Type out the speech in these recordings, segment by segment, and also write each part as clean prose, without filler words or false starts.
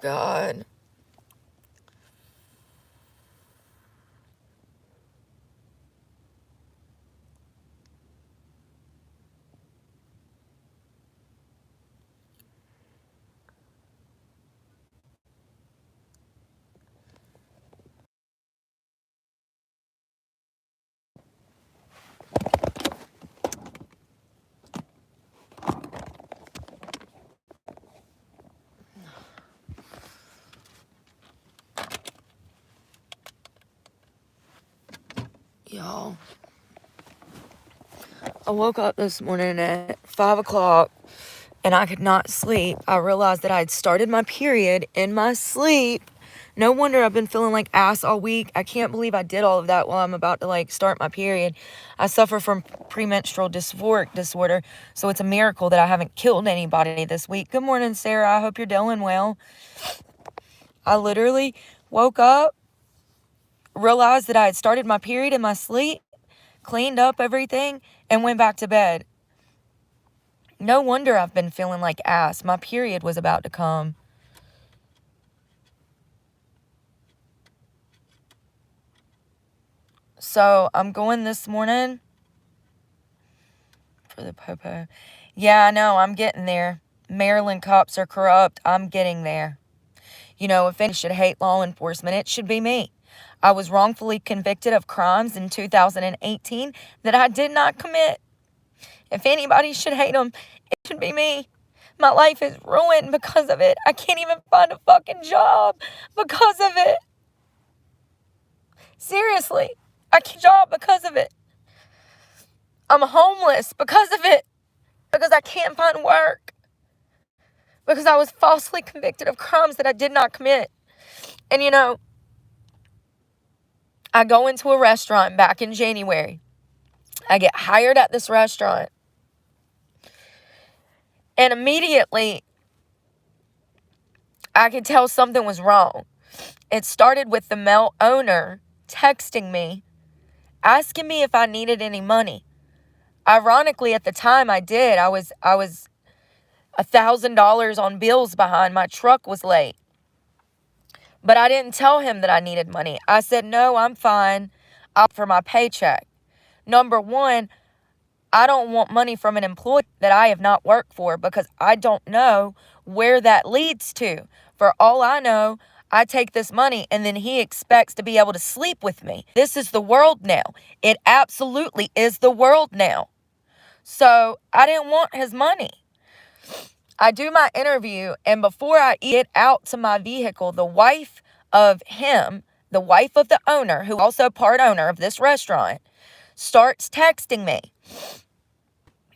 God. Y'all, I woke up this morning at 5 o'clock and I could not sleep. I realized that I had started my period in my sleep. No wonder I've been feeling like ass all week. I can't believe I did all of that while I'm about to start my period. I suffer from premenstrual dysphoric disorder, so it's a miracle that I haven't killed anybody this week. Good morning, Sarah. I hope you're doing well. I literally woke up, realized that I had started my period in my sleep, cleaned up everything, and went back to bed. No wonder I've been feeling like ass. My period was about to come. So I'm going this morning for the popo. Yeah, I know. I'm getting there. Maryland cops are corrupt. I'm getting there. You know, if anyone should hate law enforcement, it should be me. I was wrongfully convicted of crimes in 2018 that I did not commit. If anybody should hate them, it should be me. My life is ruined because of it. I can't even find a fucking job because of it. Seriously, I can't job because of it. I'm homeless because of it. Because I can't find work. Because I was falsely convicted of crimes that I did not commit. And you know, I go into a restaurant back in January. I get hired at this restaurant. And immediately, I could tell something was wrong. It started with the male owner texting me, asking me if I needed any money. Ironically, at the time I did. I was $1,000 on bills behind. My truck was late. But I didn't tell him that I needed money. I said, no, I'm fine. I'll for my paycheck. Number one, I don't want money from an employee that I have not worked for because I don't know where that leads to. For all I know, I take this money and then he expects to be able to sleep with me. This is the world now. It absolutely is the world now. So I didn't want his money. I do my interview, and before I get out to my vehicle, the wife of him, the wife of the owner, who also part owner of this restaurant, starts texting me.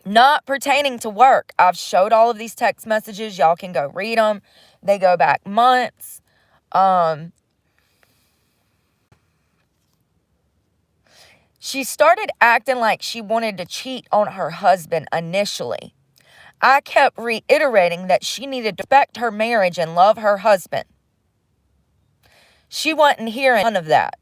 Not pertaining to work. I've showed all of these text messages. Y'all can go read them. They go back months. She started acting like she wanted to cheat on her husband initially. I kept reiterating that she needed to respect her marriage and love her husband. She wasn't hearing none of that.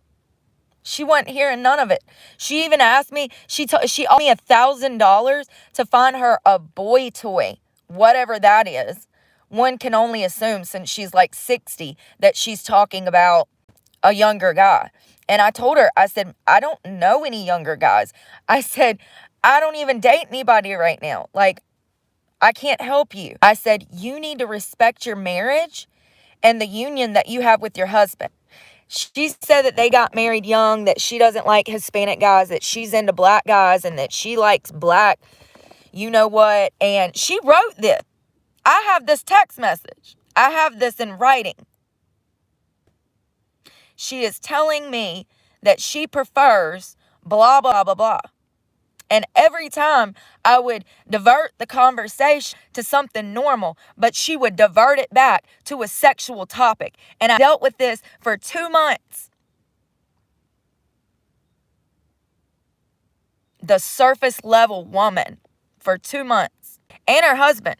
She wasn't hearing none of it. She even asked me, she offered me $1,000 to find her a boy toy, whatever that is. One can only assume, since she's like 60, that she's talking about a younger guy. And I told her, I said, I don't know any younger guys. I said, I don't even date anybody right now. Like, I can't help you. I said, you need to respect your marriage and the union that you have with your husband. She said that they got married young, that she doesn't like Hispanic guys, that she's into black guys, and that she likes black, you know what. And she wrote this. I have this text message. I have this in writing. She is telling me that she prefers blah, blah, blah, blah. And every time I would divert the conversation to something normal, but she would divert it back to a sexual topic. And I dealt with this for 2 months. The surface level woman for 2 months. And her husband.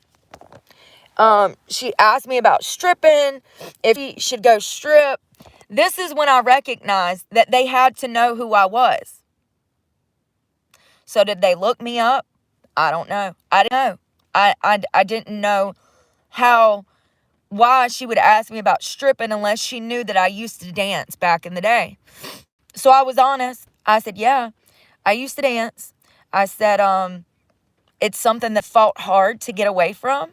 She asked me about stripping, if she should go strip. This is when I recognized that they had to know who I was. So did they look me up? I don't know. I didn't know. I didn't know how why she would ask me about stripping unless she knew that I used to dance back in the day. So I was honest. I said, yeah, I used to dance. I said, it's something that fought hard to get away from.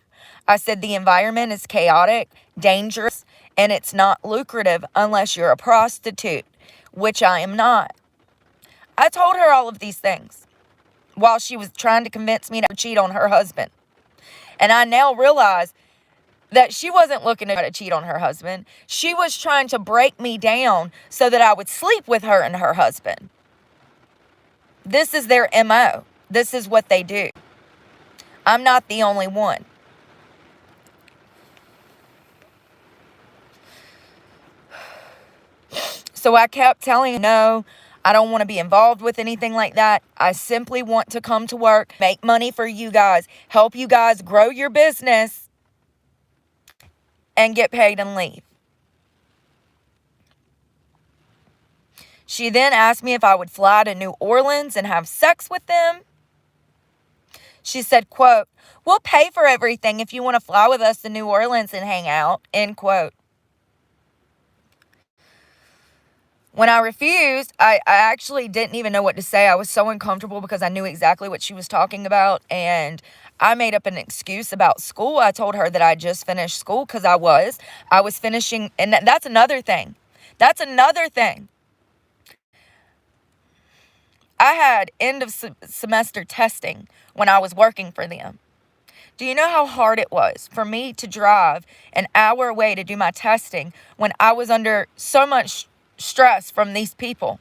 I said, the environment is chaotic, dangerous, and it's not lucrative unless you're a prostitute, which I am not. I told her all of these things while she was trying to convince me to cheat on her husband. And I now realize that she wasn't looking to cheat on her husband. She was trying to break me down so that I would sleep with her and her husband. This is their MO. This is what they do. I'm not the only one. So I kept telling her, no, I don't want to be involved with anything like that. I simply want to come to work, make money for you guys, help you guys grow your business, and get paid and leave. She then asked me if I would fly to New Orleans and have sex with them. She said, quote, we'll pay for everything if you want to fly with us to New Orleans and hang out, end quote. When I refused, I actually didn't even know what to say. I was so uncomfortable because I knew exactly what she was talking about. And I made up an excuse about school. I told her that I just finished school because I was finishing. And that's another thing. That's another thing. I had end of semester testing when I was working for them. Do you know how hard it was for me to drive an hour away to do my testing when I was under so much stress from these people?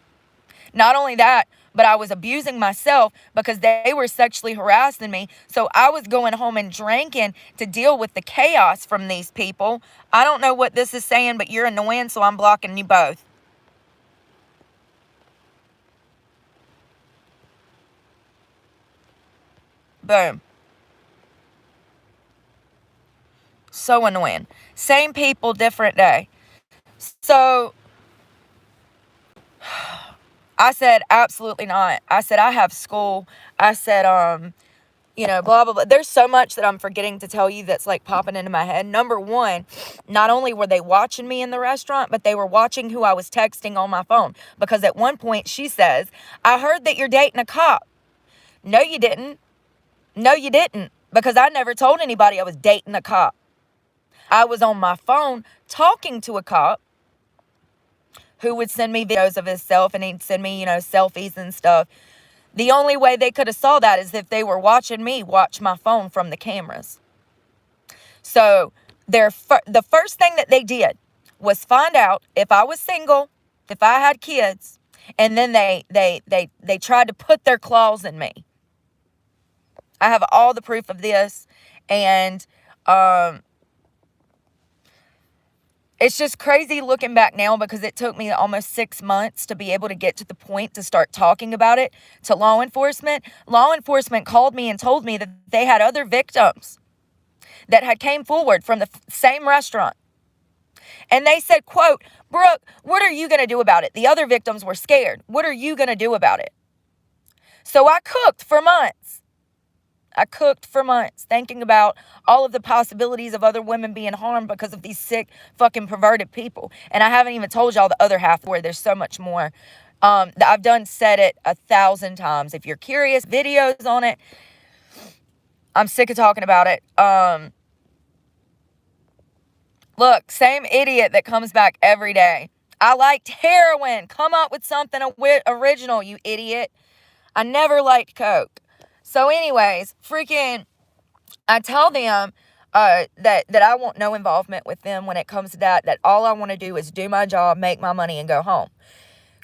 Not only that, but I was abusing myself because they were sexually harassing me. So I was going home and drinking to deal with the chaos from these people. I don't know what this is saying, but you're annoying, so I'm blocking you both. Boom. So annoying. Same people, different day. So I said, absolutely not. I said, I have school. I said, blah, blah, blah. There's so much that I'm forgetting to tell you that's like popping into my head. Number one, not only were they watching me in the restaurant, but they were watching who I was texting on my phone. Because at one point she says, I heard that you're dating a cop. No, you didn't. No, you didn't. Because I never told anybody I was dating a cop. I was on my phone talking to a cop who would send me videos of himself, and he'd send me, selfies and stuff. The only way they could have saw that is if they were watching me watch my phone from the cameras. So the first thing that they did was find out if I was single, if I had kids, and then they tried to put their claws in me. I have all the proof of this, and it's just crazy looking back now because it took me almost 6 months to be able to get to the point to start talking about it to law enforcement. Law enforcement called me and told me that they had other victims that had came forward from the same restaurant. And they said, quote, Brooke, what are you going to do about it? The other victims were scared. What are you going to do about it? So I cooked for months. Thinking about all of the possibilities of other women being harmed because of these sick, fucking perverted people. And I haven't even told y'all the other half where there's so much more. I've said it 1,000 times. If you're curious, videos on it. I'm sick of talking about it. Look, same idiot that comes back every day. I liked heroin. Come up with something original, you idiot. I never liked coke. So anyways, I tell them that I want no involvement with them when it comes to that all I want to do is do my job, make my money, and go home.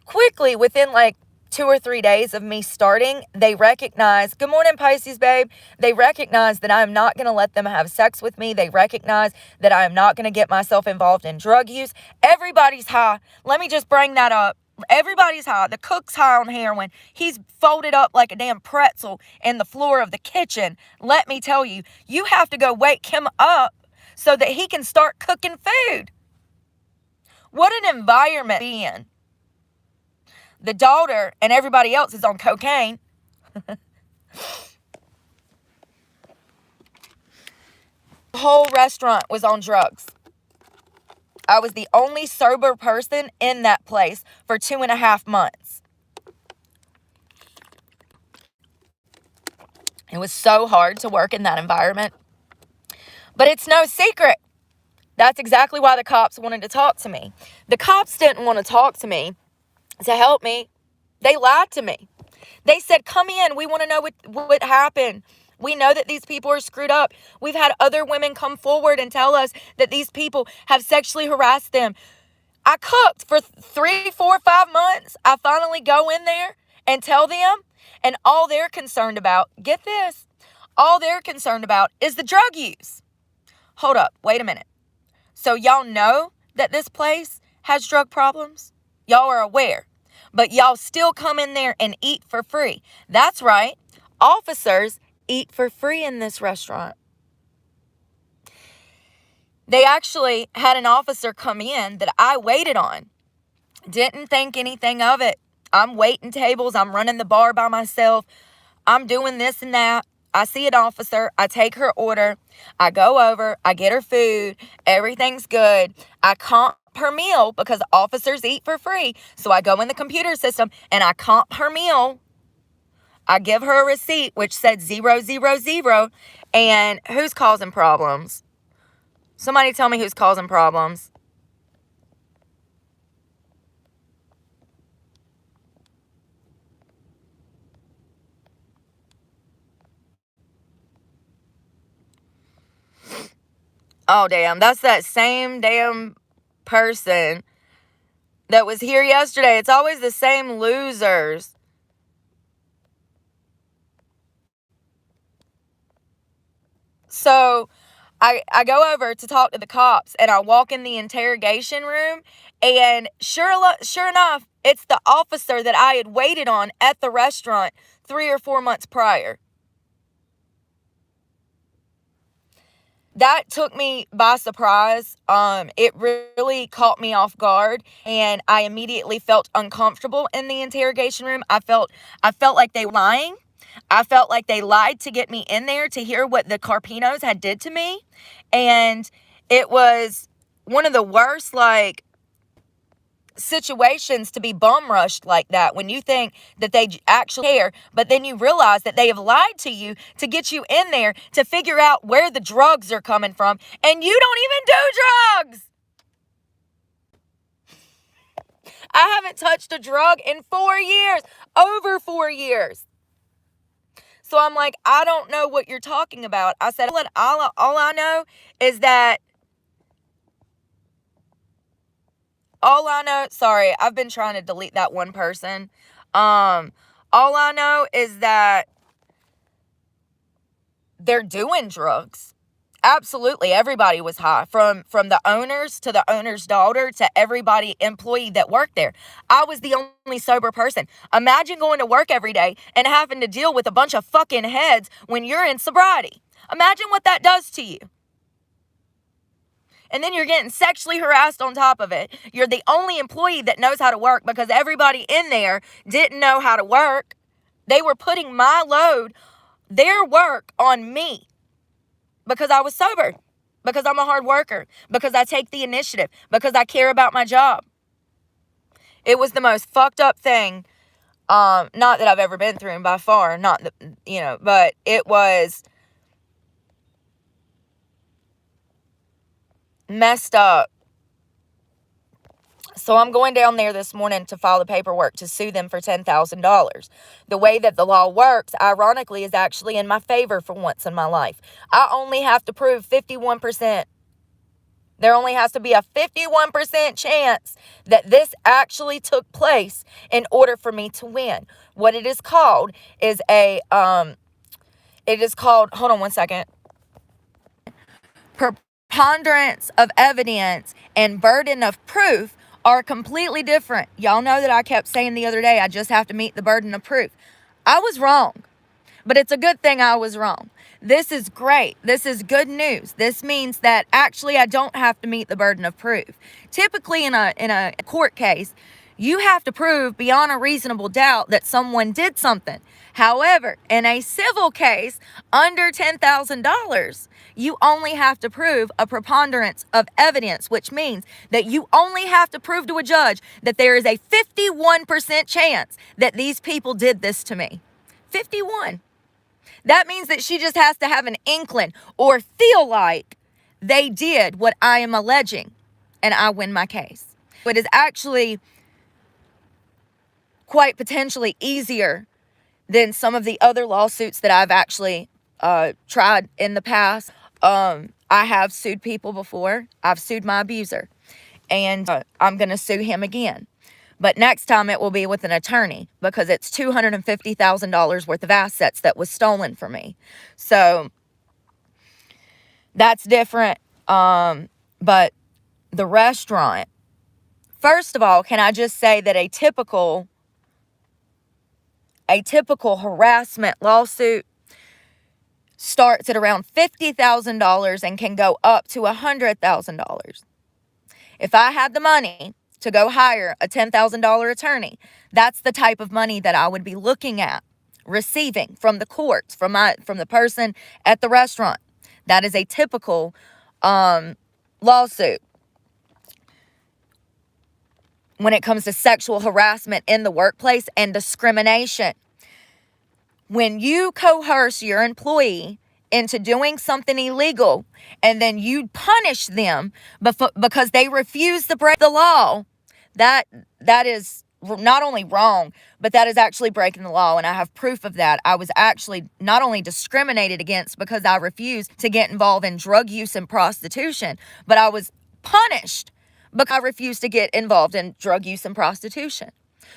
Quickly, within like 2 or 3 days of me starting, they recognize, good morning, Pisces, babe. They recognize that I'm not going to let them have sex with me. They recognize that I'm not going to get myself involved in drug use. Everybody's high. Let me just bring that up. Everybody's high. The cook's high on heroin. He's folded up like a damn pretzel in the floor of the kitchen. Let me tell you, you have to go wake him up so that he can start cooking food. What an environment to be in. The daughter and everybody else is on cocaine. The whole restaurant was on drugs. I was the only sober person in that place for 2.5 months. It was so hard to work in that environment. But it's no secret. That's exactly why the cops wanted to talk to me. The cops didn't want to talk to me to help me. They lied to me. They said, come in. We want to know what happened. We know that these people are screwed up. We've had other women come forward and tell us that these people have sexually harassed them. I cooked for 3, 4, 5 months. I finally go in there and tell them, and all they're concerned about, get this, all they're concerned about is the drug use. Hold up, wait a minute. So y'all know that this place has drug problems? Y'all are aware, but y'all still come in there and eat for free. That's right. Officers eat for free in this restaurant. They actually had an officer come in that I waited on. Didn't think anything of it. I'm waiting tables. I'm running the bar by myself. I'm doing this and that. I see an officer. I take her order. I go over. I get her food. Everything's good. I comp her meal because officers eat for free. So I go in the computer system and I comp her meal. I give her a receipt which said 000. And who's causing problems? Somebody tell me who's causing problems. Oh, damn. That's that same damn person that was here yesterday. It's always the same losers. So I go over to talk to the cops, and I walk in the interrogation room, and sure enough, it's the officer that I had waited on at the restaurant 3 or 4 months prior. That took me by surprise. It really caught me off guard, and I immediately felt uncomfortable in the interrogation room. I felt like they were lying. I felt like they lied to get me in there to hear what the Carpinos had did to me. And it was one of the worst, situations to be bum rushed like that, when you think that they actually care, but then you realize that they have lied to you to get you in there to figure out where the drugs are coming from, and you don't even do drugs. I haven't touched a drug in 4 years, over 4 years. So I'm like, I don't know what you're talking about. I said, all I know is that sorry, I've been trying to delete that one person. All I know is that they're doing drugs. Absolutely. Everybody was high, from the owners to the owner's daughter to everybody employee that worked there. I was the only sober person. Imagine going to work every day and having to deal with a bunch of fucking heads when you're in sobriety. Imagine what that does to you. And then you're getting sexually harassed on top of it. You're the only employee that knows how to work because everybody in there didn't know how to work. They were putting my load, their work, on me because I was sober, because I'm a hard worker, because I take the initiative, because I care about my job. It was the most fucked up thing, not that I've ever been through, and by far, not, but it was messed up. So I'm going down there this morning to file the paperwork to sue them for $10,000. The way that the law works, ironically, is actually in my favor for once in my life. I only have to prove 51%. There only has to be a 51% chance that this actually took place in order for me to win. What it is called is hold on one second. Preponderance of evidence and burden of proof are completely different. Y'all know that I kept saying the other day, I just have to meet the burden of proof. I was wrong, but it's a good thing I was wrong. This is great. This is good news. This means that actually I don't have to meet the burden of proof. Typically in a court case, You have to prove beyond a reasonable doubt that someone did something. However, in a civil case under $10,000, you only have to prove a preponderance of evidence, which means that you only have to prove to a judge that there is a 51% chance that these people did this to me. 51. That means that she just has to have an inkling or feel like they did what I am alleging, and I win my case. It is actually quite potentially easier than some of the other lawsuits that I've actually tried in the past. I have sued people before. I've sued my abuser, and I'm going to sue him again. But next time it will be with an attorney, because it's $250,000 worth of assets that was stolen from me. So that's different. But the restaurant, first of all, can I just say that a typical harassment lawsuit starts at around $50,000 and can go up to $100,000. If I had the money to go hire a $10,000 attorney, that's the type of money that I would be looking at receiving from the courts, from the person at the restaurant. That is a typical lawsuit. When it comes to sexual harassment in the workplace and discrimination, when you coerce your employee into doing something illegal and then you punish them because they refuse to break the law, that is not only wrong, but that is actually breaking the law. And I have proof of that. I was actually not only discriminated against because I refused to get involved in drug use and prostitution, but I was punished because I refused to get involved in drug use and prostitution,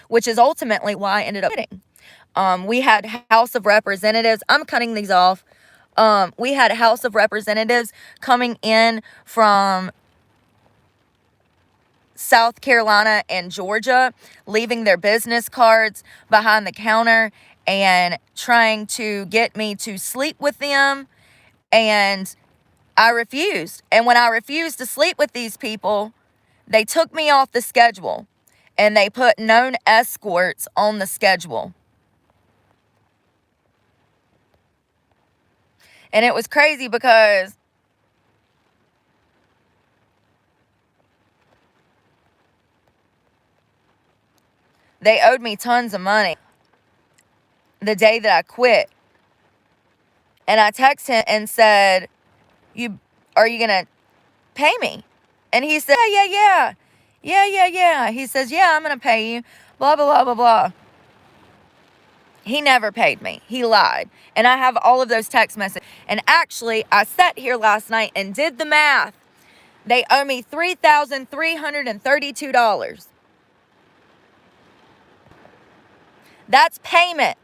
which is ultimately why I ended up quitting. We had House of Representatives. I'm cutting these off. We had House of Representatives coming in from South Carolina and Georgia, leaving their business cards behind the counter and trying to get me to sleep with them. And I refused. And when I refused to sleep with these people, they took me off the schedule and they put known escorts on the schedule. And it was crazy because they owed me tons of money the day that I quit. And I texted him and said, are you going to pay me? And he said, yeah. He says, yeah, I'm going to pay you, blah, blah, blah, blah, blah. He never paid me. He lied. And I have all of those text messages. And actually, I sat here last night and did the math. They owe me $3,332. That's payment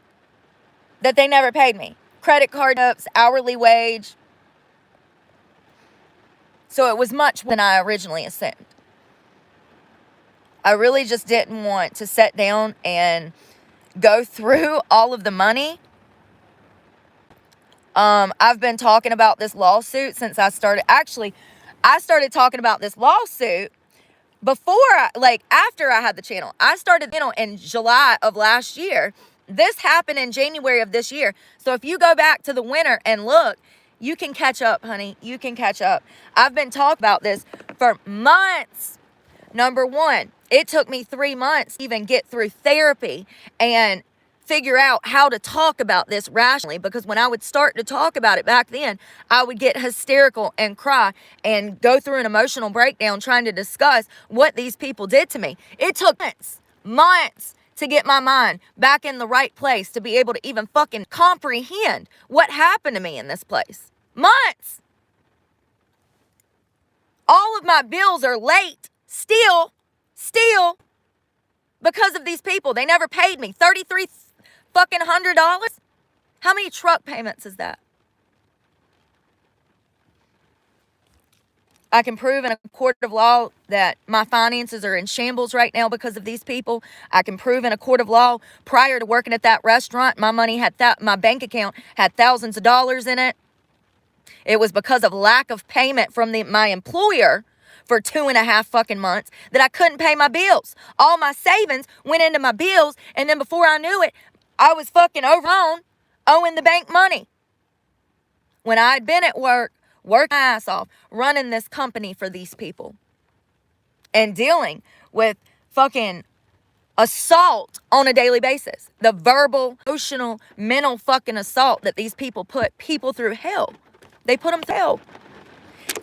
that they never paid me. Credit card ups, hourly wage. So it was much more than I originally assumed. I really just didn't want to sit down and go through all of the money. I've been talking about this lawsuit since I started. Actually, I started talking about this lawsuit after I had the channel. I started in July of last year. This happened in January of this year. So if you go back to the winter and look, you can catch up, honey. You can catch up. I've been talking about this for months. Number one, it took me 3 months to even get through therapy and figure out how to talk about this rationally, because when I would start to talk about it back then, I would get hysterical and cry and go through an emotional breakdown trying to discuss what these people did to me. It took months to get my mind back in the right place to be able to even fucking comprehend what happened to me in this place. Months. All of my bills are late still because of these people. They never paid me $3,300. How many truck payments is that? I can prove in a court of law that my finances are in shambles right now because of these people. I can prove in a court of law prior to working at that restaurant, my bank account had thousands of dollars in it. It was because of lack of payment from my employer for 2.5 fucking months that I couldn't pay my bills. All my savings went into my bills, and then before I knew it, I was fucking overdrawn, owing the bank money. When I'd been at work, working my ass off, running this company for these people, and dealing with fucking assault on a daily basis. The verbal, emotional, mental fucking assault that these people put people through hell. They put them through hell.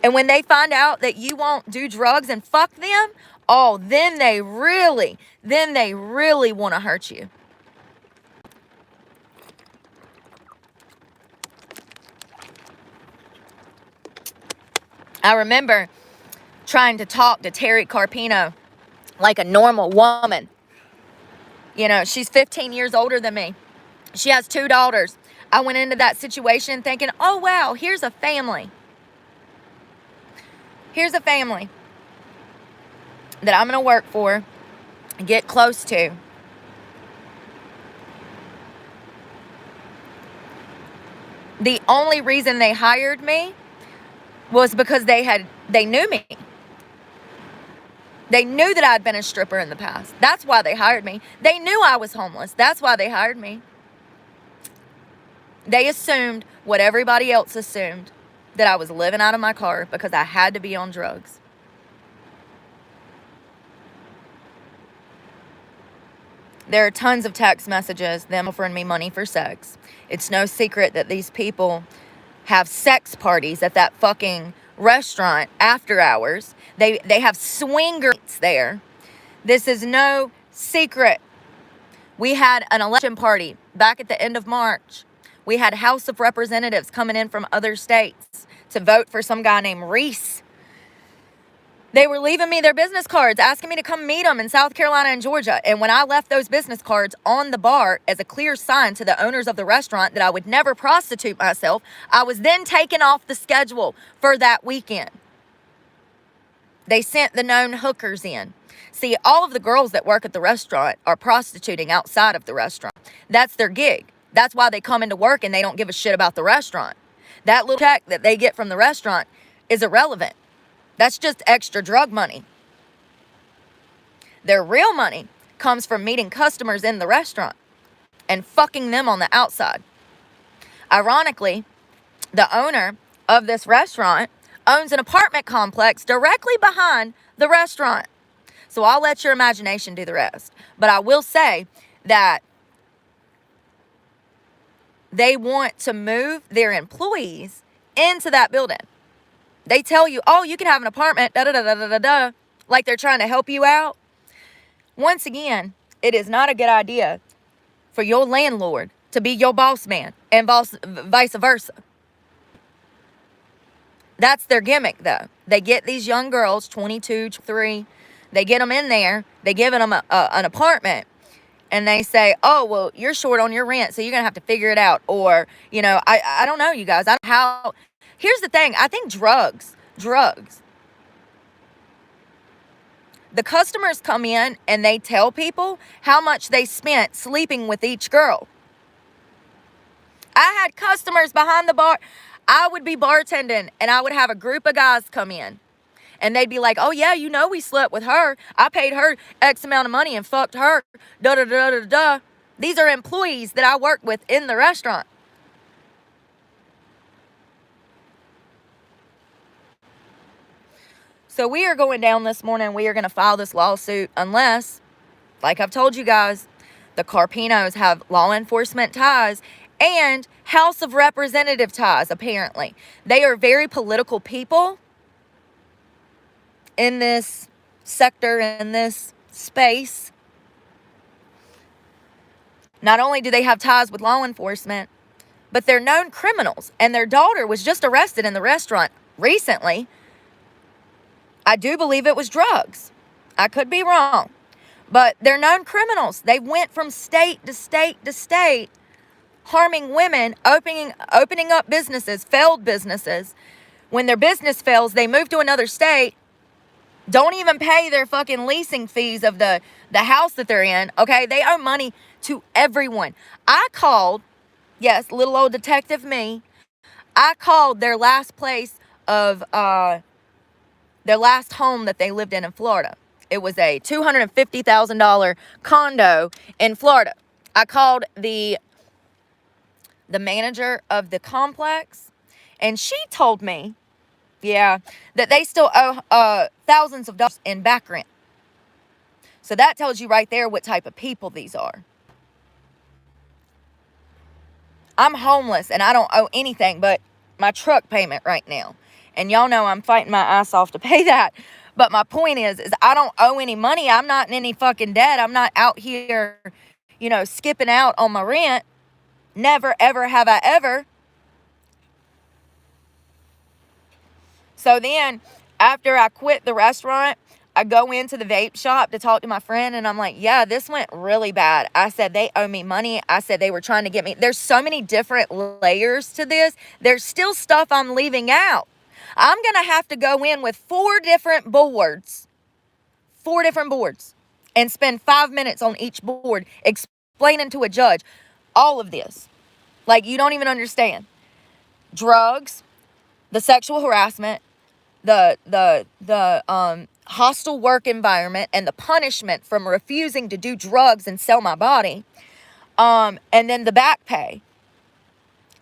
And when they find out that you won't do drugs and fuck them, oh, then they really want to hurt you. I remember trying to talk to Terry Carpino like a normal woman. You know, she's 15 years older than me. She has 2 daughters. I went into that situation thinking, oh, wow, here's a family. Here's a family that I'm going to work for and get close to. The only reason they hired me was because they knew me. They knew that I'd been a stripper in the past. That's why they hired me. They knew I was homeless. That's why they hired me. They assumed what everybody else assumed, that I was living out of my car because I had to be on drugs. There are tons of text messages, them offering me money for sex. It's no secret that these people have sex parties at that fucking restaurant after hours. They have swingers there. This is no secret. We had an election party back at the end of March. We had House of Representatives coming in from other states to vote for some guy named Reese. They were leaving me their business cards, asking me to come meet them in South Carolina and Georgia. And when I left those business cards on the bar as a clear sign to the owners of the restaurant that I would never prostitute myself, I was then taken off the schedule for that weekend. They sent the known hookers in. See, all of the girls that work at the restaurant are prostituting outside of the restaurant. That's their gig. That's why they come into work and they don't give a shit about the restaurant. That little check that they get from the restaurant is irrelevant. That's just extra drug money. Their real money comes from meeting customers in the restaurant and fucking them on the outside. Ironically, the owner of this restaurant owns an apartment complex directly behind the restaurant. So I'll let your imagination do the rest. But I will say that they want to move their employees into that building. They tell you, oh, you can have an apartment, da-da-da-da-da-da, like they're trying to help you out. Once again, it is not a good idea for your landlord to be your boss man and vice versa. That's their gimmick, though. They get these young girls, 22, 23, they get them in there, they give them an apartment, and they say, oh, well, you're short on your rent, so you're going to have to figure it out. Or, you know, I don't know, you guys. I don't know how. Here's the thing. I think drugs. The customers come in and they tell people how much they spent sleeping with each girl. I had customers behind the bar. I would be bartending and I would have a group of guys come in. And they'd be like, oh, yeah, you know we slept with her. I paid her X amount of money and fucked her. Da-da-da-da-da. These are employees that I work with in the restaurant. So we are going down this morning. We are going to file this lawsuit unless, like I've told you guys, the Carpinos have law enforcement ties and House of Representative ties, apparently. They are very political people in this sector, in this space. Not only do they have ties with law enforcement, but they're known criminals. And their daughter was just arrested in the restaurant recently. I do believe it was drugs. I could be wrong. But they're known criminals. They went from state to state to state, harming women, opening up businesses, failed businesses. When their business fails, they move to another state, don't even pay their fucking leasing fees of the house that they're in, okay? They owe money to everyone. I called, yes, little old detective me, I called their last place of their last home that they lived in Florida. It was a $250,000 condo in Florida. I called the manager of the complex, and she told me, yeah, that they still owe thousands of dollars in back rent. So that tells you right there what type of people these are. I'm homeless and I don't owe anything but my truck payment right now. And y'all know I'm fighting my ass off to pay that. But my point is I don't owe any money. I'm not in any fucking debt. I'm not out here, skipping out on my rent. Never, ever have I ever. So then, after I quit the restaurant, I go into the vape shop to talk to my friend, and I'm like, yeah, this went really bad. I said, they owe me money. I said, they were trying to get me. There's so many different layers to this. There's still stuff I'm leaving out. I'm going to have to go in with 4 different boards, and spend 5 minutes on each board explaining to a judge all of this. Like, you don't even understand. Drugs, the sexual harassment, the hostile work environment, and the punishment from refusing to do drugs and sell my body, and then the back pay.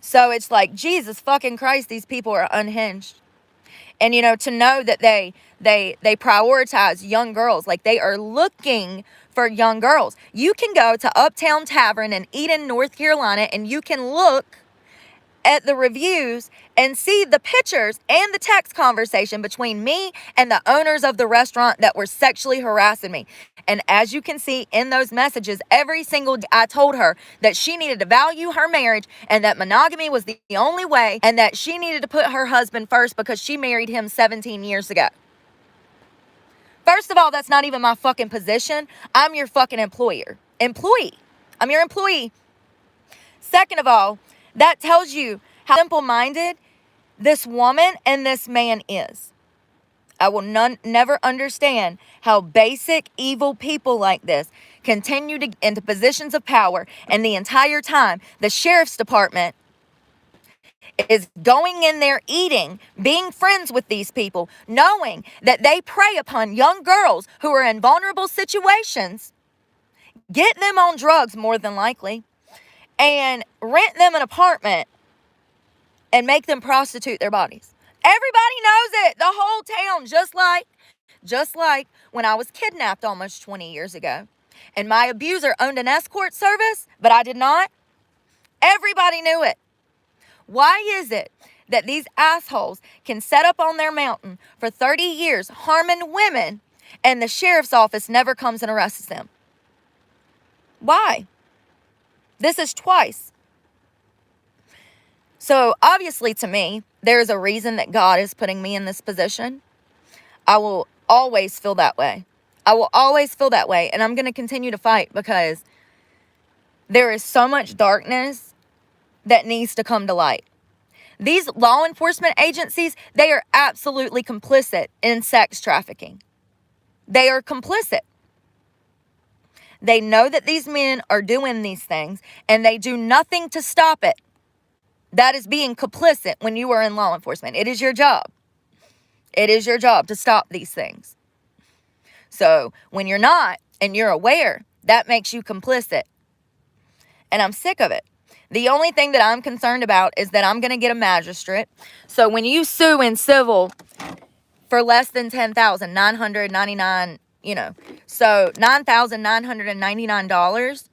So it's like, Jesus fucking Christ, these people are unhinged. And to know that they prioritize young girls, like they are looking for young girls. You can go to Uptown Tavern in Eden, North Carolina, and you can look at the reviews and see the pictures and the text conversation between me and the owners of the restaurant that were sexually harassing me. And as you can see in those messages, every single day I told her that she needed to value her marriage and that monogamy was the only way, and that she needed to put her husband first because she married him 17 years ago. First of all, that's not even my fucking position. I'm your fucking employee. I'm your employee. Second of all, that tells you how simple-minded this woman and this man is. I will never understand how basic, evil people like this continue to get into positions of power, and the entire time the sheriff's department is going in there eating, being friends with these people, knowing that they prey upon young girls who are in vulnerable situations, get them on drugs more than likely, and rent them an apartment and make them prostitute their bodies. Everybody knows it. The whole town, just like when I was kidnapped almost 20 years ago and my abuser owned an escort service, but I did not. Everybody knew it. Why is it that these assholes can set up on their mountain for 30 years harming women and the sheriff's office never comes and arrests them? Why? This is twice. So obviously to me, there's a reason that God is putting me in this position. I will always feel that way. And I'm going to continue to fight because there is so much darkness that needs to come to light. These law enforcement agencies, they are absolutely complicit in sex trafficking. They are complicit. They know that these men are doing these things and they do nothing to stop it. That is being complicit when you are in law enforcement. It is your job. It is your job to stop these things. So when you're not and you're aware, that makes you complicit. And I'm sick of it. The only thing that I'm concerned about is that I'm going to get a magistrate. So when you sue in civil for less than $10,999, so $9,999,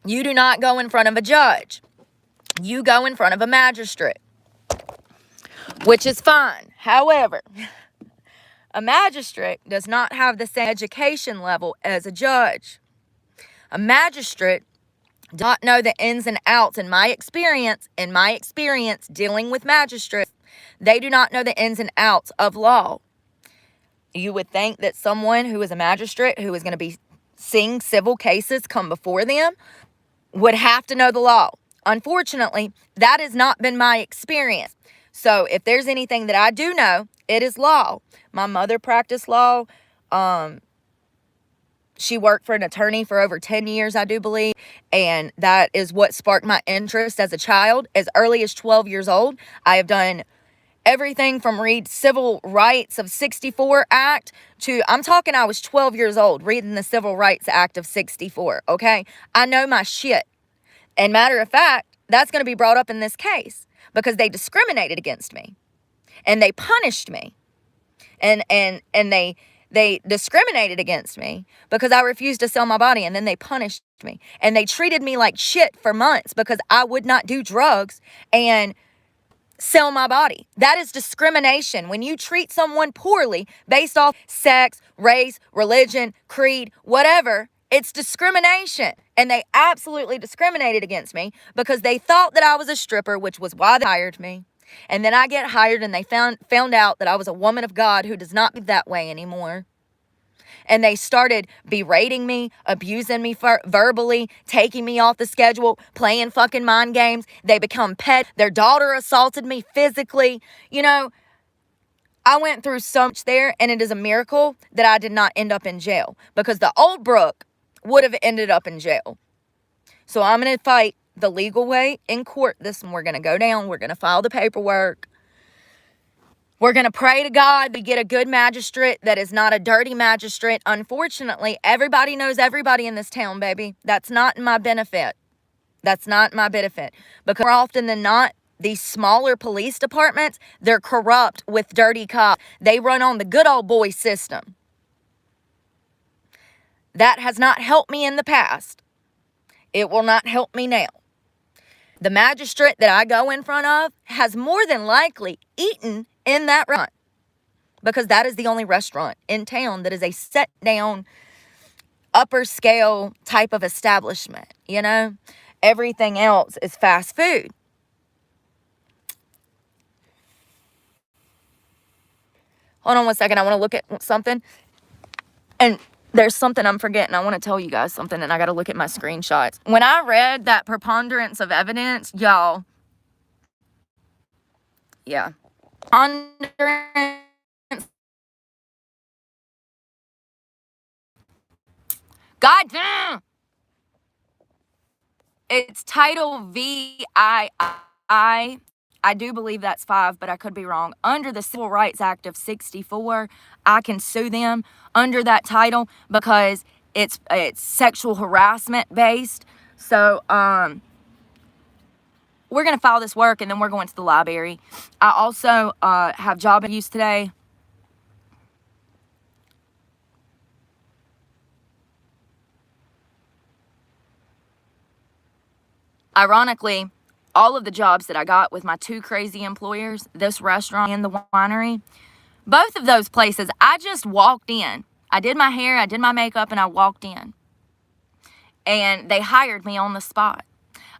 you do not go in front of a judge. You go in front of a magistrate, which is fine. However, a magistrate does not have the same education level as a judge. A magistrate does not know the ins and outs. In my experience dealing with magistrates, they do not know the ins and outs of law. You would think that someone who is a magistrate, who is going to be seeing civil cases come before them, would have to know the law. Unfortunately, that has not been my experience. So if there's anything that I do know, it is law. My mother practiced law. She worked for an attorney for over 10 years, I do believe. And that is what sparked my interest as a child. As early as 12 years old, I have done everything from read Civil Rights of 64 Act to, I'm talking I was 12 years old reading the Civil Rights Act of 64, okay? I know my shit. And matter of fact, that's going to be brought up in this case because they discriminated against me and they punished me. And they discriminated against me because I refused to sell my body, and then they punished me. And they treated me like shit for months because I would not do drugs and sell my body. That is discrimination. When you treat someone poorly based off sex, race, religion, creed, whatever, it's discrimination. And they absolutely discriminated against me because they thought that I was a stripper, which was why they hired me. And then I get hired and they found out that I was a woman of God who does not be that way anymore. And they started berating me, abusing me verbally, taking me off the schedule, playing fucking mind games. They become pet. Their daughter assaulted me physically. You know, I went through so much there, and it is a miracle that I did not end up in jail because the old Brooke would have ended up in jail. So I'm going to fight the legal way in court this, and we're going to go down. We're going to file the paperwork. We're going to pray to God we get a good magistrate that is not a dirty magistrate. Unfortunately, everybody knows everybody in this town, baby. That's not in my benefit. That's not my benefit. Because more often than not, these smaller police departments, they're corrupt with dirty cops. They run on the good old boy system. That has not helped me in the past. It will not help me now. The magistrate that I go in front of has more than likely eaten in that restaurant because that is the only restaurant in town that is a set down upper scale type of establishment. You know, everything else is fast food. Hold on one second. I want to look at something, and there's something I'm forgetting. I want to tell you guys something, and I got to look at my screenshots. When I read that preponderance of evidence, y'all, yeah. Preponderance. God damn. It's Title VII. I do believe that's 5, but I could be wrong. Under the Civil Rights Act of 64, I can sue them under that title because it's sexual harassment based. So, we're going to file this work, and then we're going to the library. I also have job interviews today. Ironically, all of the jobs that I got with my 2 crazy employers, this restaurant and the winery, both of those places, I just walked in. I did my hair, I did my makeup, and I walked in. And they hired me on the spot.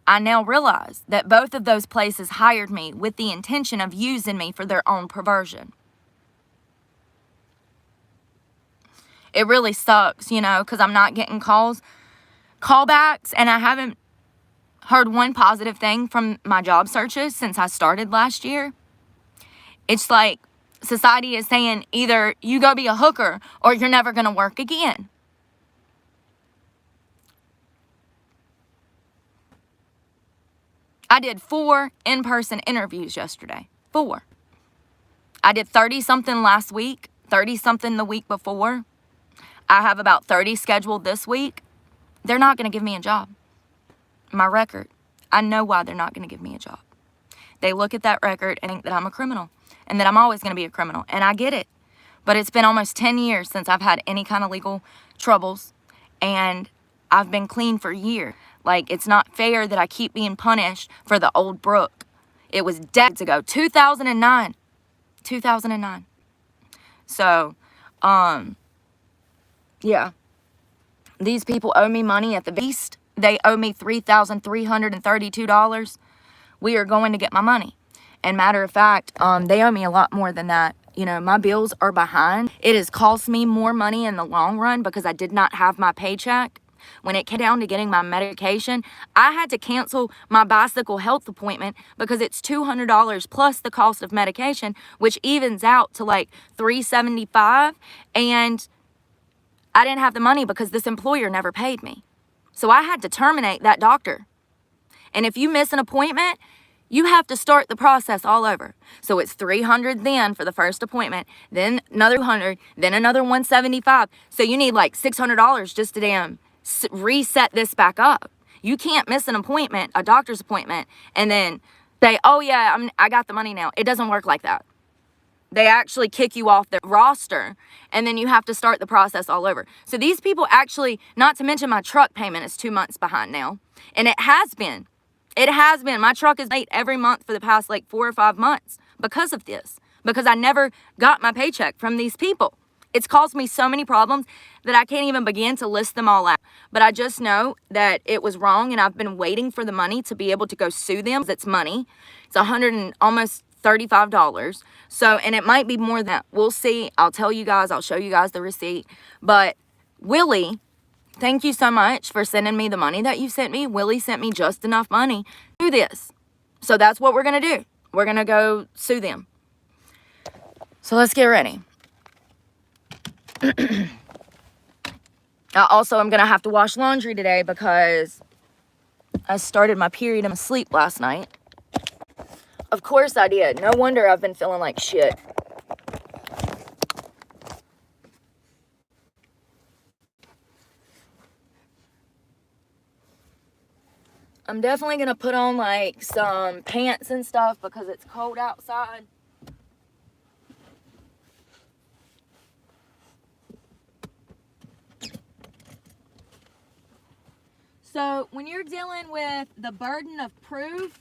I now realize that both of those places hired me with the intention of using me for their own perversion. It really sucks, you know, because I'm not getting callbacks, and I haven't heard one positive thing from my job searches since I started last year. It's like society is saying either you go be a hooker or you're never going to work again. I did 4 in-person interviews yesterday. 4. I did 30-something last week, 30-something the week before. I have about 30 scheduled this week. They're not going to give me a job. My record, I know why they're not going to give me a job. They look at that record and think that I'm a criminal and that I'm always going to be a criminal. And I get it. But it's been almost 10 years since I've had any kind of legal troubles. And I've been clean for years. Like, it's not fair that I keep being punished for the old Brooke. It was decades ago. 2009. 2009. So, yeah. These people owe me money at the least. They owe me $3,332. We are going to get my money. And matter of fact, they owe me a lot more than that. You know, my bills are behind. It has cost me more money in the long run because I did not have my paycheck. When it came down to getting my medication, I had to cancel my bicycle health appointment because it's $200 plus the cost of medication, which evens out to like $375. And I didn't have the money because this employer never paid me. So I had to terminate that doctor. And if you miss an appointment, You have to start the process all over. So it's $300 then for the first appointment, then another $200, then another $175. So you need like $600 just to damn reset this back up. You can't miss an appointment, a doctor's appointment, and then say, oh yeah, I got the money now. It doesn't work like that. They actually kick you off the roster, and then you have to start the process all over. So these people actually, not to mention my truck payment is 2 months behind now. And it has been. It has been. My truck is late every month for the past like 4 or 5 months because of this. Because I never got my paycheck from these people. It's caused me so many problems that I can't even begin to list them all out. But I just know that it was wrong, and I've been waiting for the money to be able to go sue them. It's money. It's almost $35. So, and it might be more than that. We'll see. I'll tell you guys. I'll show you guys the receipt. But Willie, thank you so much for sending me the money that you sent me. Willie sent me just enough money to do this. So that's what we're going to do. We're going to go sue them. So let's get ready. I also am going to have to wash laundry today because I started my period in my sleep last night. Of course I did. No wonder I've been feeling like shit. I'm definitely going to put on like some pants and stuff because it's cold outside. So when you're dealing with the burden of proof,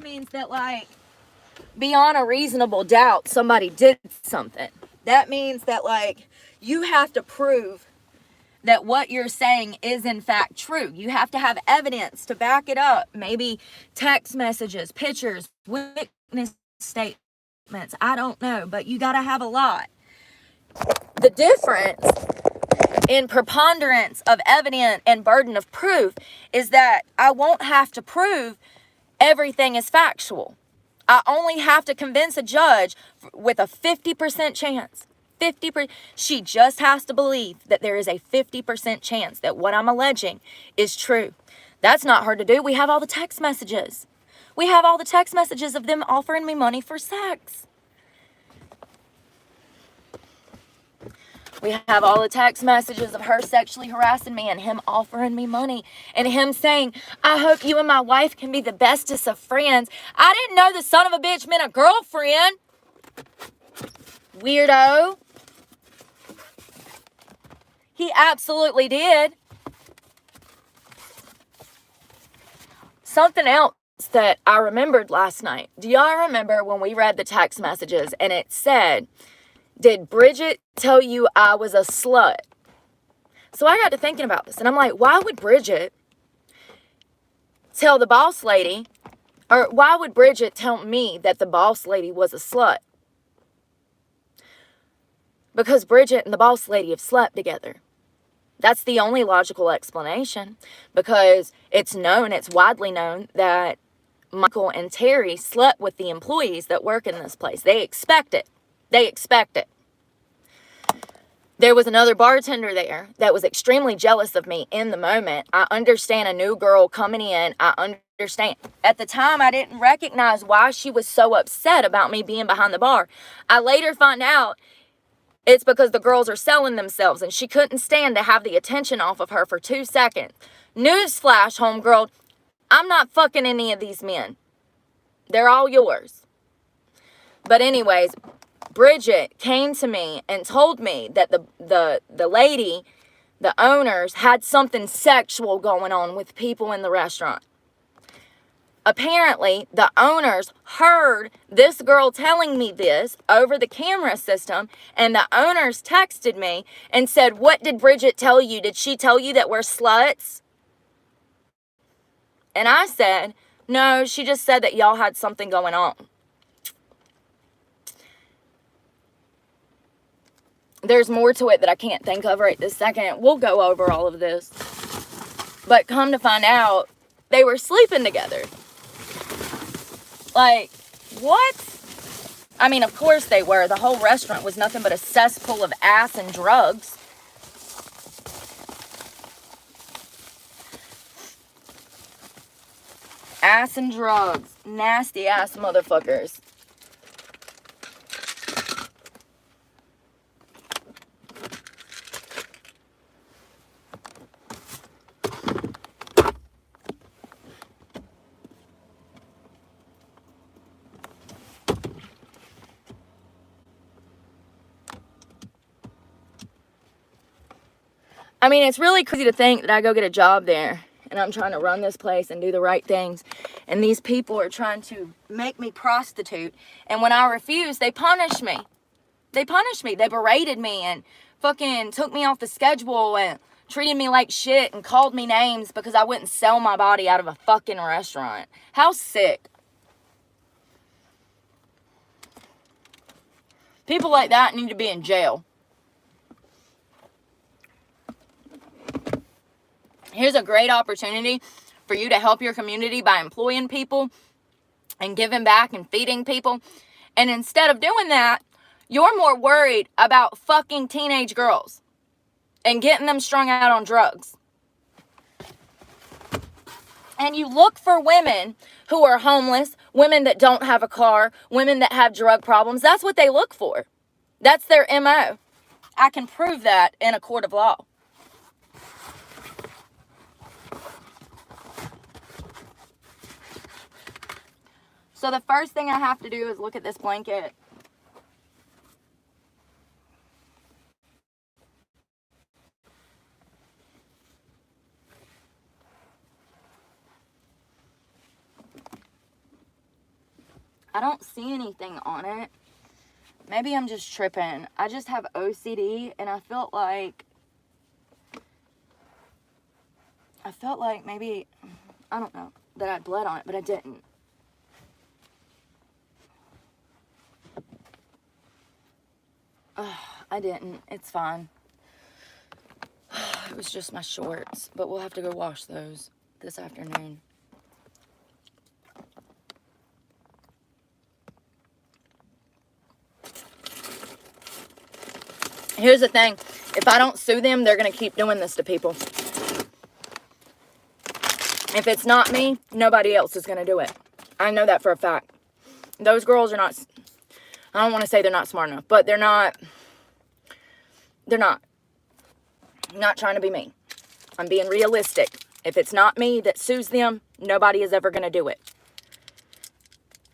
means that like beyond a reasonable doubt somebody did something. That means that like you have to prove that what you're saying is in fact true. You have to have evidence to back it up. Maybe text messages, pictures, witness statements. I don't know, but you got to have a lot. The difference in preponderance of evidence and burden of proof is that I won't have to prove everything is factual. I only have to convince a judge with a 50% chance. 50%. She just has to believe that there is a 50% chance that what I'm alleging is true. That's not hard to do. We have all the text messages. We have all the text messages of them offering me money for sex. We have all the text messages of her sexually harassing me and him offering me money and him saying, I hope you and my wife can be the bestest of friends. I didn't know the son of a bitch meant a girlfriend. Weirdo. He absolutely did. Something else that I remembered last night. Do y'all remember when we read the text messages and it said, did Bridget tell you I was a slut? So I got to thinking about this and I'm like, why would Bridget tell the boss lady, or why would Bridget tell me that the boss lady was a slut? Because Bridget and the boss lady have slept together. That's the only logical explanation, because it's widely known that Michael and Terry slept with the employees that work in this place. They expect it. There was another bartender there that was extremely jealous of me in the moment. I understand a new girl coming in. I understand. At the time, I didn't recognize why she was so upset about me being behind the bar. I later find out it's because the girls are selling themselves and she couldn't stand to have the attention off of her for 2 seconds. Newsflash, homegirl, I'm not fucking any of these men. They're all yours. But anyways, Bridget came to me and told me that the lady, the owners, had something sexual going on with people in the restaurant. Apparently, the owners heard this girl telling me this over the camera system, and the owners texted me and said, what did Bridget tell you? Did she tell you that we're sluts? And I said, no, she just said that y'all had something going on. There's more to it that I can't think of right this second. We'll go over all of this. But come to find out, they were sleeping together. Like, what? I mean, of course they were. The whole restaurant was nothing but a cesspool of ass and drugs. Ass and drugs. Nasty ass motherfuckers. I mean, it's really crazy to think that I go get a job there and I'm trying to run this place and do the right things, and these people are trying to make me prostitute, and when I refuse, they punish me. They punished me. They berated me and fucking took me off the schedule and treated me like shit and called me names because I wouldn't sell my body out of a fucking restaurant. How sick. People like that need to be in jail. Here's a great opportunity for you to help your community by employing people and giving back and feeding people. And instead of doing that, you're more worried about fucking teenage girls and getting them strung out on drugs. And you look for women who are homeless, women that don't have a car, women that have drug problems. That's what they look for. That's their MO. I can prove that in a court of law. So the first thing I have to do is look at this blanket. I don't see anything on it. Maybe I'm just tripping. I just have OCD, and I felt like maybe, I don't know, that I had blood on it, but I didn't. I didn't. It's fine. It was just my shorts, but we'll have to go wash those this afternoon. Here's the thing. If I don't sue them, they're going to keep doing this to people. If it's not me, nobody else is going to do it. I know that for a fact. Those girls are not, I don't want to say they're not smart enough, but they're not. I'm not trying to be mean. I'm being realistic. If it's not me that sues them, nobody is ever going to do it.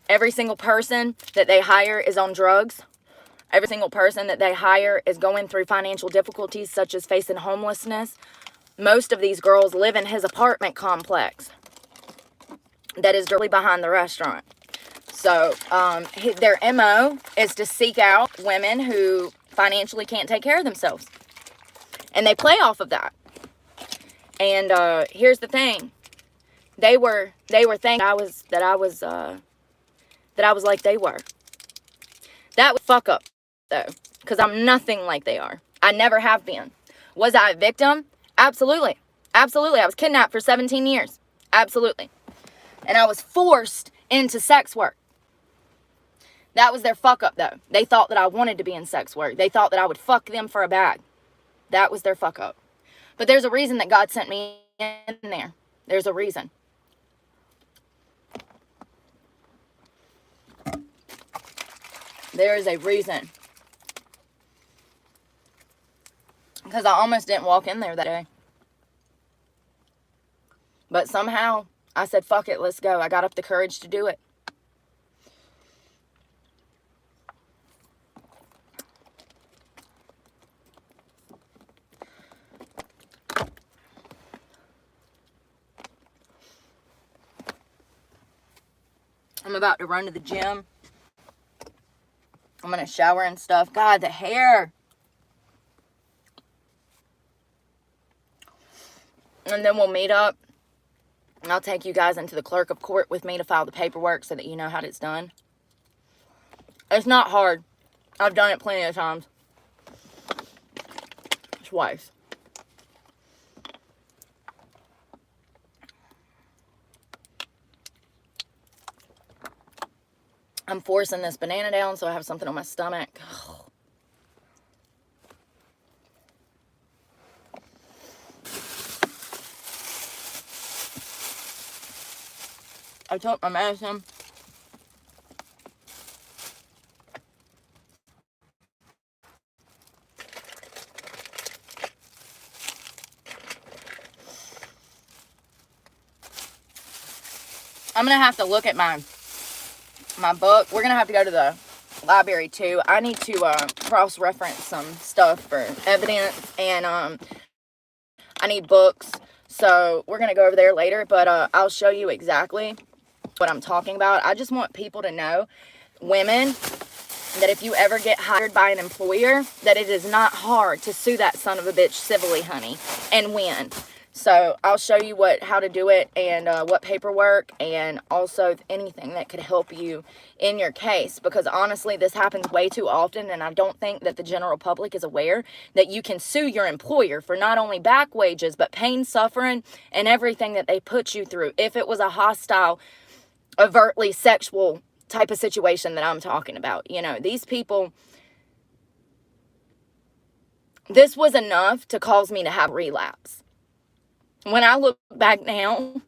Every single person that they hire is on drugs. Every single person that they hire is going through financial difficulties, such as facing homelessness. Most of these girls live in his apartment complex that is directly behind the restaurant. So their MO is to seek out women who financially can't take care of themselves. And they play off of that. And here's the thing. They were thinking that I was like they were. That would fuck up, though, because I'm nothing like they are. I never have been. Was I a victim? Absolutely. Absolutely. I was kidnapped for 17 years. Absolutely. And I was forced into sex work. That was their fuck up, though. They thought that I wanted to be in sex work. They thought that I would fuck them for a bag. That was their fuck up. But there's a reason that God sent me in there. There's a reason. There is a reason. Because I almost didn't walk in there that day. But somehow, I said, fuck it, let's go. I got up the courage to do it. I'm about to run to the gym. I'm going to shower and stuff. God, the hair. And then we'll meet up. And I'll take you guys into the clerk of court with me to file the paperwork so that you know how it's done. It's not hard. I've done it plenty of times. Twice. I'm forcing this banana down so I have something on my stomach. I took my medicine. I'm going to have to look at my book. We're going to have to go to the library too. I need to cross-reference some stuff for evidence, and I need books. So we're going to go over there later, but I'll show you exactly what I'm talking about. I just want people to know, women, that if you ever get hired by an employer, that it is not hard to sue that son of a bitch civilly, honey, and win. So I'll show you how to do it, and what paperwork, and also anything that could help you in your case. Because honestly, this happens way too often, and I don't think that the general public is aware that you can sue your employer for not only back wages, but pain, suffering, and everything that they put you through. If it was a hostile, overtly sexual type of situation that I'm talking about. You know, these people, this was enough to cause me to have relapse. When I look back now,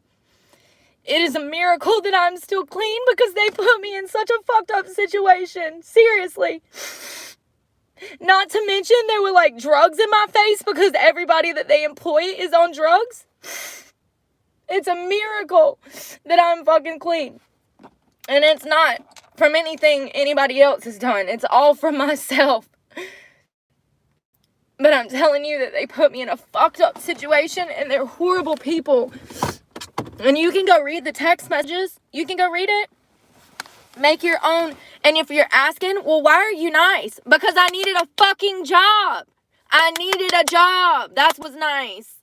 it is a miracle that I'm still clean, because they put me in such a fucked up situation. Seriously. Not to mention there were like drugs in my face because everybody that they employ is on drugs. It's a miracle that I'm fucking clean. And it's not from anything anybody else has done. It's all from myself. But I'm telling you that they put me in a fucked up situation, and they're horrible people. And you can go read the text messages. You can go read it. Make your own. And if you're asking, well, why are you nice? Because I needed a fucking job. I needed a job. That was nice.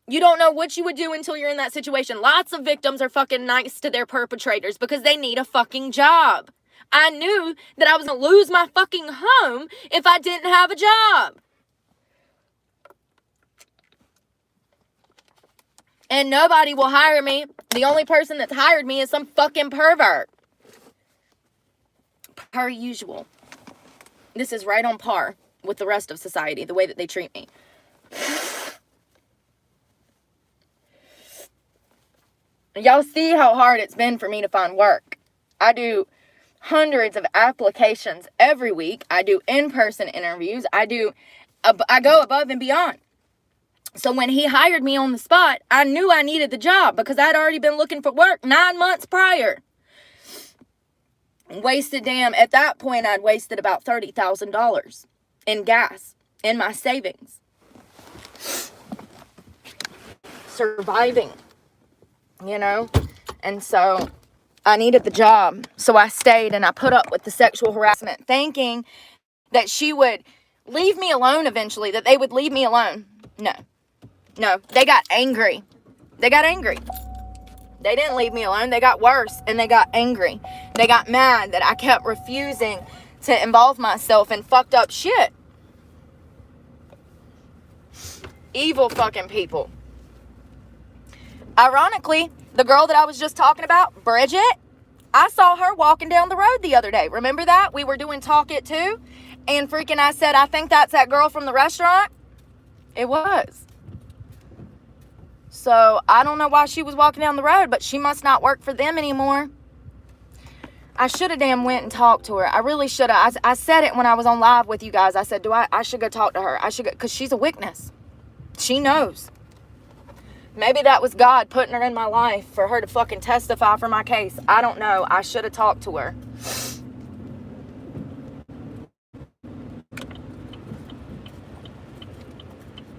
You don't know what you would do until you're in that situation. Lots of victims are fucking nice to their perpetrators because they need a fucking job. I knew that I was going to lose my fucking home if I didn't have a job. And nobody will hire me. The only person that's hired me is some fucking pervert. Per usual. This is right on par with the rest of society, the way that they treat me. Y'all see how hard it's been for me to find work. I do hundreds of applications every week. I do in-person interviews. I go above and beyond. So when he hired me on the spot, I knew I needed the job because I'd already been looking for work 9 months prior. At that point, I'd wasted about $30,000 in gas in my savings. Surviving, you know? And so I needed the job. So I stayed and I put up with the sexual harassment, thinking that she would leave me alone eventually, that they would leave me alone. No, they got angry. They didn't leave me alone. They got worse, and they got angry. They got mad that I kept refusing to involve myself in fucked up shit. Evil fucking people. Ironically, the girl that I was just talking about, Bridget, I saw her walking down the road the other day. Remember that? We were doing Talk It Too, and freaking I said, I think that's that girl from the restaurant. It was. So, I don't know why she was walking down the road, but she must not work for them anymore. I should have damn went and talked to her. I really should have. I said it when I was on live with you guys. I said, I should go talk to her. I should go, because she's a witness. She knows. Maybe that was God putting her in my life for her to fucking testify for my case. I don't know. I should have talked to her.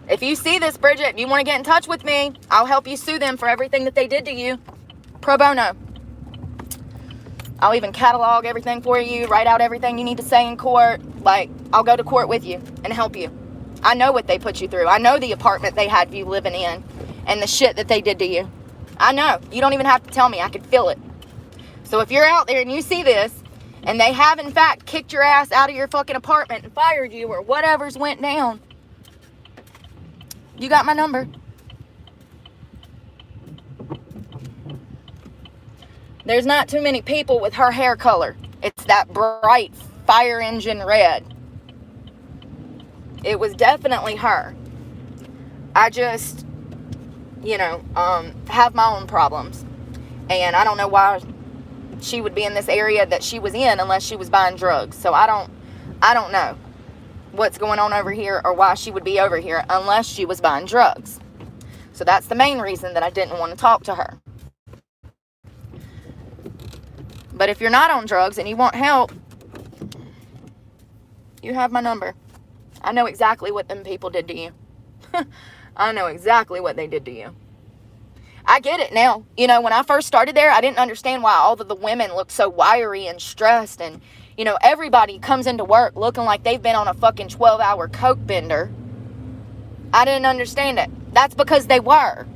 If you see this, Bridget, and you want to get in touch with me, I'll help you sue them for everything that they did to you. Pro bono. I'll even catalog everything for you, write out everything you need to say in court. Like, I'll go to court with you and help you. I know what they put you through. I know the apartment they had you living in and the shit that they did to you. I know. You don't even have to tell me. I can feel it. So if you're out there and you see this, and they have, in fact, kicked your ass out of your fucking apartment and fired you or whatever's went down, you got my number. There's not too many people with her hair color. It's that bright fire engine red. It was definitely her. I just, have my own problems. And I don't know why she would be in this area that she was in unless she was buying drugs. So I don't know what's going on over here or why she would be over here unless she was buying drugs. So that's the main reason that I didn't want to talk to her. But if you're not on drugs and you want help, you have my number. I know exactly what them people did to you. I know exactly what they did to you. I get it now. You know, when I first started there, I didn't understand why all of the women looked so wiry and stressed. And, you know, everybody comes into work looking like they've been on a fucking 12-hour coke bender. I didn't understand it. That's because they were.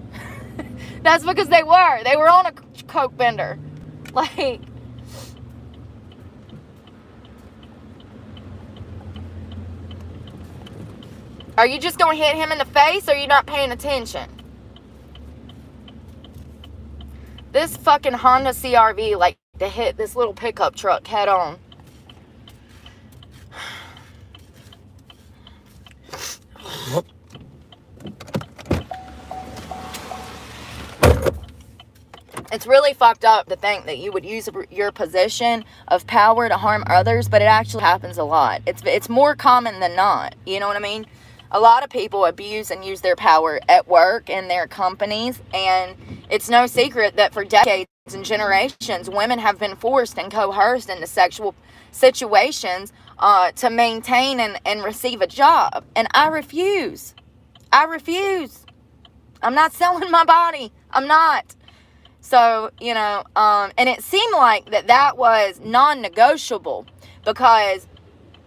That's because they were. They were on a coke bender. Like, are you just going to hit him in the face or are you not paying attention? This fucking Honda CRV like to hit this little pickup truck head on. It's really fucked up to think that you would use your position of power to harm others, but it actually happens a lot. It's more common than not. You know what I mean? A lot of people abuse and use their power at work in their companies, and it's no secret that for decades and generations, women have been forced and coerced into sexual situations to maintain and receive a job. And I refuse. I'm not selling my body. I'm not. So, you know, and it seemed like that was non-negotiable because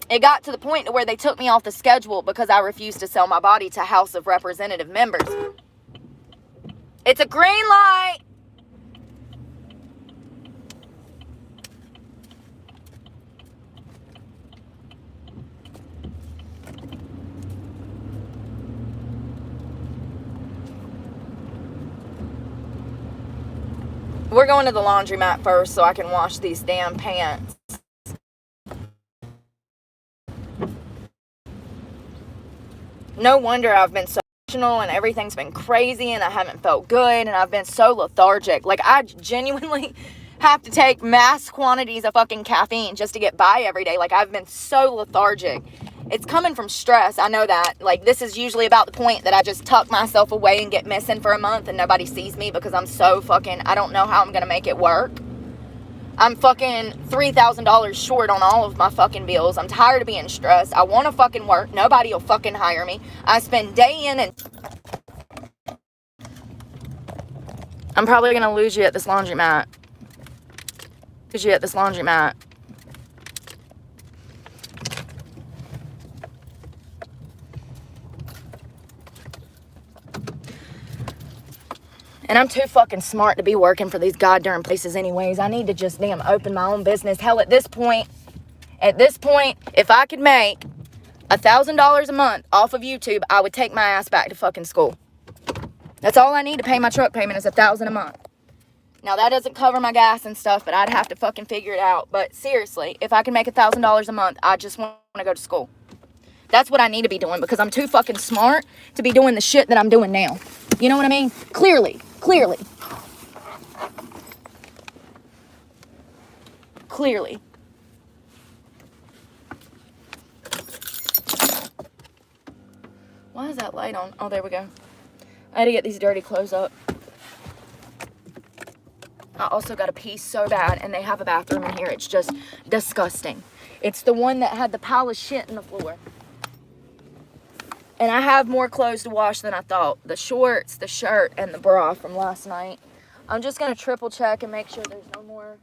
it got to the point to where they took me off the schedule because I refused to sell my body to House of Representative members. It's a green light. We're going to the laundromat first so I can wash these damn pants. No wonder I've been so emotional and everything's been crazy and I haven't felt good and I've been so lethargic. Like, I genuinely have to take mass quantities of fucking caffeine just to get by every day. Like, I've been so lethargic. It's coming from stress. I know that. Like, this is usually about the point that I just tuck myself away and get missing for a month and nobody sees me because I'm so fucking, I don't know how I'm going to make it work. I'm fucking $3,000 short on all of my fucking bills. I'm tired of being stressed. I want to fucking work. Nobody will fucking hire me. I spend day in and... I'm probably going to lose you at this laundromat. Because you at this laundromat. And I'm too fucking smart to be working for these goddamn places anyways. I need to just damn open my own business. Hell, at this point, if I could make $1,000 a month off of YouTube, I would take my ass back to fucking school. That's all I need to pay my truck payment is $1,000 a month. Now, that doesn't cover my gas and stuff, but I'd have to fucking figure it out. But seriously, if I can make $1,000 a month, I just want to go to school. That's what I need to be doing because I'm too fucking smart to be doing the shit that I'm doing now. You know what I mean? Clearly. Why is that light on? Oh, there we go. I had to get these dirty clothes up. I also got to pee so bad, and they have a bathroom in here. It's just disgusting. It's the one that had the pile of shit in the floor. And I have more clothes to wash than I thought. The shorts, the shirt, and the bra from last night. I'm just going to triple check and make sure there's no more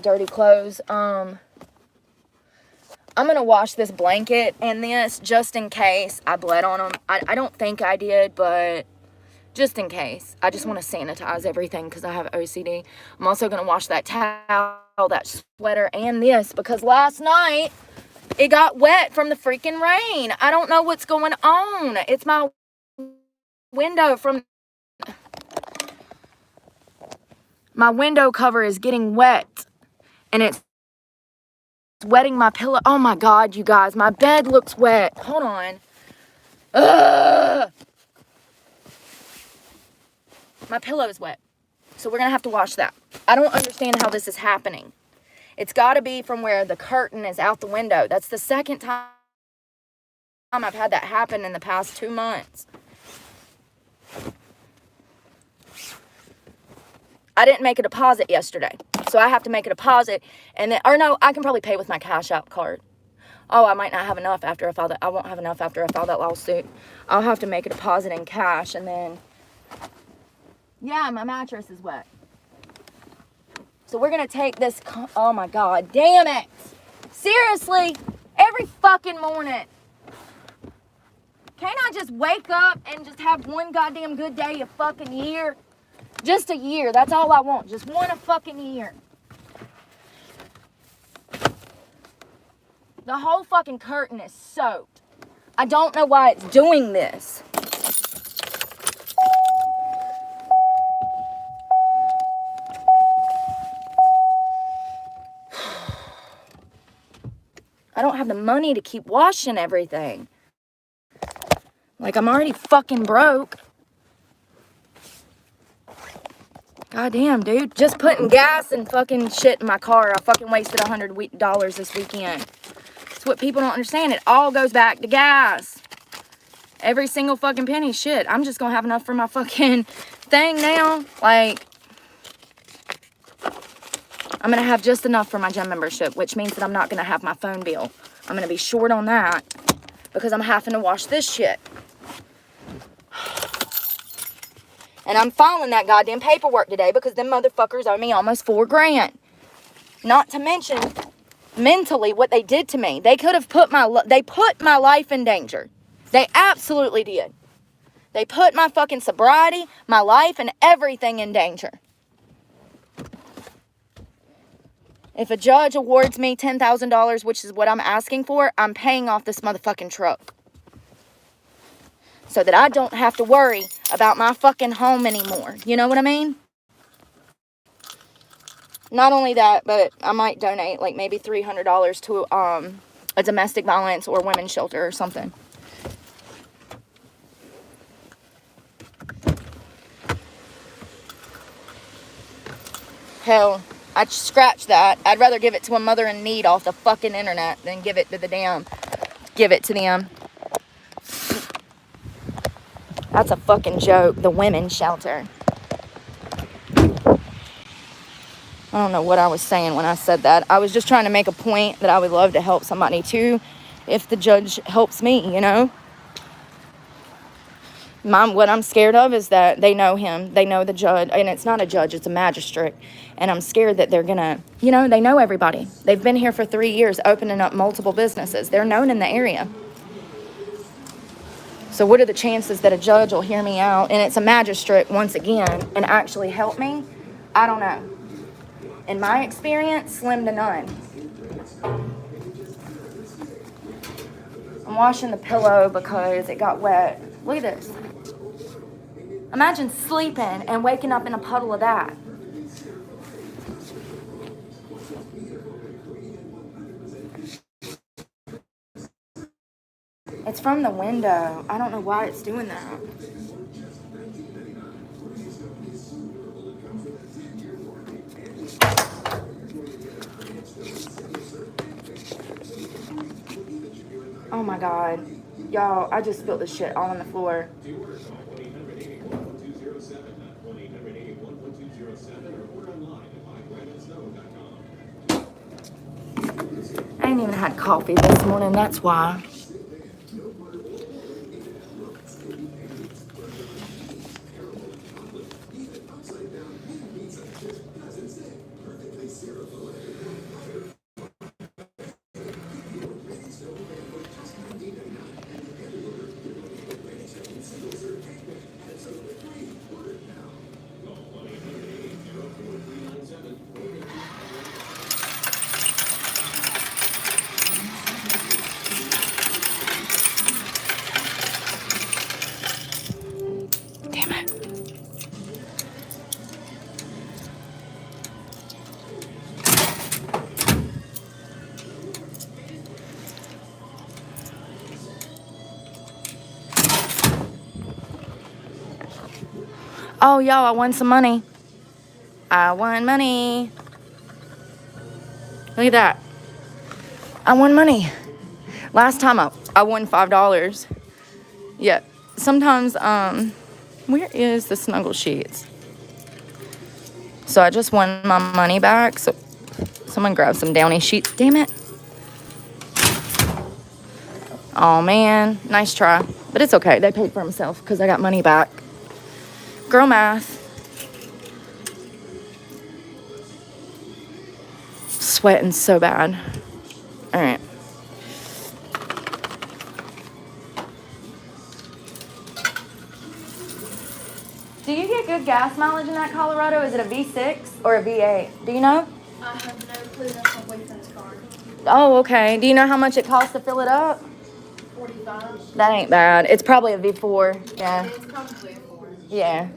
dirty clothes. I'm going to wash this blanket and this just in case I bled on them. I don't think I did, but just in case. I just want to sanitize everything because I have OCD. I'm also going to wash that towel, that sweater, and this because last night it got wet from the freaking rain. I don't know what's going on. It's my window from... My window cover is getting wet. And it's wetting my pillow. Oh my God, you guys. My bed looks wet. Hold on. Ugh. My pillow is wet. So we're going to have to watch that. I don't understand how this is happening. It's got to be from where the curtain is out the window. That's the second time I've had that happen in the past 2 months. I didn't make a deposit yesterday, so I have to make a deposit, and then, or no, I can probably pay with my Cash App card. Oh, I might not have enough after I file that. I won't have enough after I file that lawsuit. I'll have to make a deposit in cash, and then, yeah, my mattress is wet. So we're gonna take this. Oh my God, damn it! Seriously, every fucking morning. Can't I just wake up and just have one goddamn good day a fucking year? Just a year, that's all I want. Just one a fucking year. The whole fucking curtain is soaked. I don't know why it's doing this. I don't have the money to keep washing everything. Like, I'm already fucking broke. Goddamn, dude. Just putting gas and fucking shit in my car. I fucking wasted $100 this weekend. That's what people don't understand. It all goes back to gas. Every single fucking penny. Shit, I'm just gonna have enough for my fucking thing now. Like, I'm gonna have just enough for my gym membership, which means that I'm not gonna have my phone bill. I'm gonna be short on that because I'm having to wash this shit. And I'm filing that goddamn paperwork today because them motherfuckers owe me almost $4,000. Not to mention, mentally, what they did to me. They could have put my life in danger. They absolutely did. They put my fucking sobriety, my life, and everything in danger. If a judge awards me $10,000, which is what I'm asking for, I'm paying off this motherfucking truck. So that I don't have to worry about my fucking home anymore. You know what I mean? Not only that, but I might donate like maybe $300 to a domestic violence or women's shelter or something. Hell, I'd scratch that. I'd rather give it to a mother in need off the fucking internet than give it to them. That's a fucking joke. The women's shelter. I don't know what I was saying when I said that. I was just trying to make a point that I would love to help somebody too if the judge helps me, you know? What I'm scared of is that they know him. They know the judge. And it's not a judge, it's a magistrate. And I'm scared that they're going to, you know, they know everybody. They've been here for 3 years opening up multiple businesses. They're known in the area. So what are the chances that a judge will hear me out, and it's a magistrate once again, and actually help me? I don't know. In my experience, slim to none. I'm washing the pillow because it got wet. Look at this. Imagine sleeping and waking up in a puddle of that. It's from the window. I don't know why it's doing that. Oh my God. Y'all, I just spilled this shit all on the floor. I ain't even had coffee this morning, that's why. Oh, y'all, I won some money. I won money. Look at that. I won money. Last time I won $5. Yeah. Sometimes, where is the snuggle sheets? So I just won my money back. So someone grab some Downy sheets. Damn it. Oh, man. Nice try. But it's okay. They paid for themselves because I got money back. Girl math. Sweating so bad. All right. Do you get good gas mileage in that Colorado? Is it a V6 or a V8? Do you know? I have no clue. That's my boyfriend's car. Oh, okay. Do you know how much it costs to fill it up? 45. That ain't bad. It's probably a V4. Yeah. It's probably a 4. Yeah.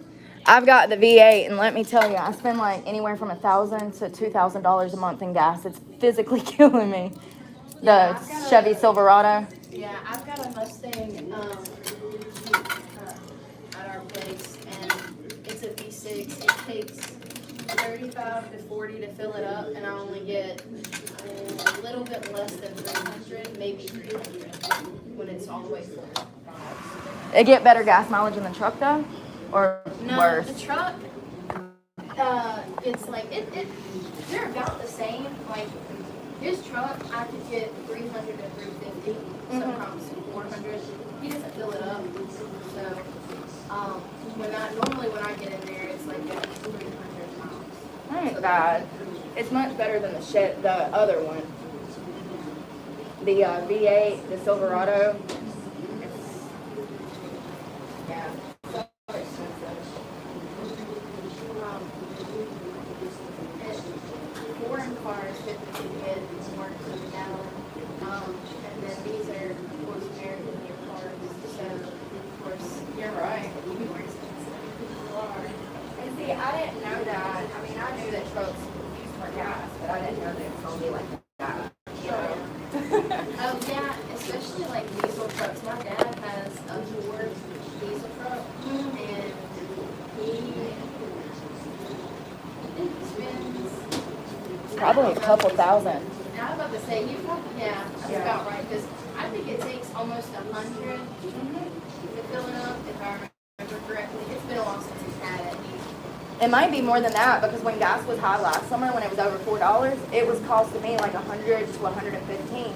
I've got the V8, and let me tell you, I spend like anywhere from $1,000 to $2,000 a month in gas. It's physically killing me. The Chevy Silverado. Yeah, I've got a Mustang at our place, and it's a V6. It takes 35 to 40 to fill it up, and I only get a little bit less than 300, maybe 300 when it's all the way full. It get better gas mileage in the truck though, or No, worse? the truck, it's like they're about the same. Like his truck, I could get 300 to 350, sometimes 400. He doesn't fill it up, so when I get in there, it's like at 300 miles. That ain't bad. It's much better than the other one. The V8, the Silverado. Yeah. So expensive. Foreign cars typically get more to the gallon, and then these are, of course, American made cars. So, of course, you're right. Even more expensive. And see, I didn't know that. I mean, I knew that trucks use more gas, but I didn't know that it was going to be like that. You know? Oh yeah, especially like diesel trucks. My dad has a Ford diesel truck, and he spends Probably a couple thousand. And I was about to say, you probably, yeah, that's about right, because I think it takes almost 100 to fill it up, if I remember correctly. It's been a while since he's had it. It might be more than that because when gas was high last summer, when it was over $4, it was costing me like 100 to 115.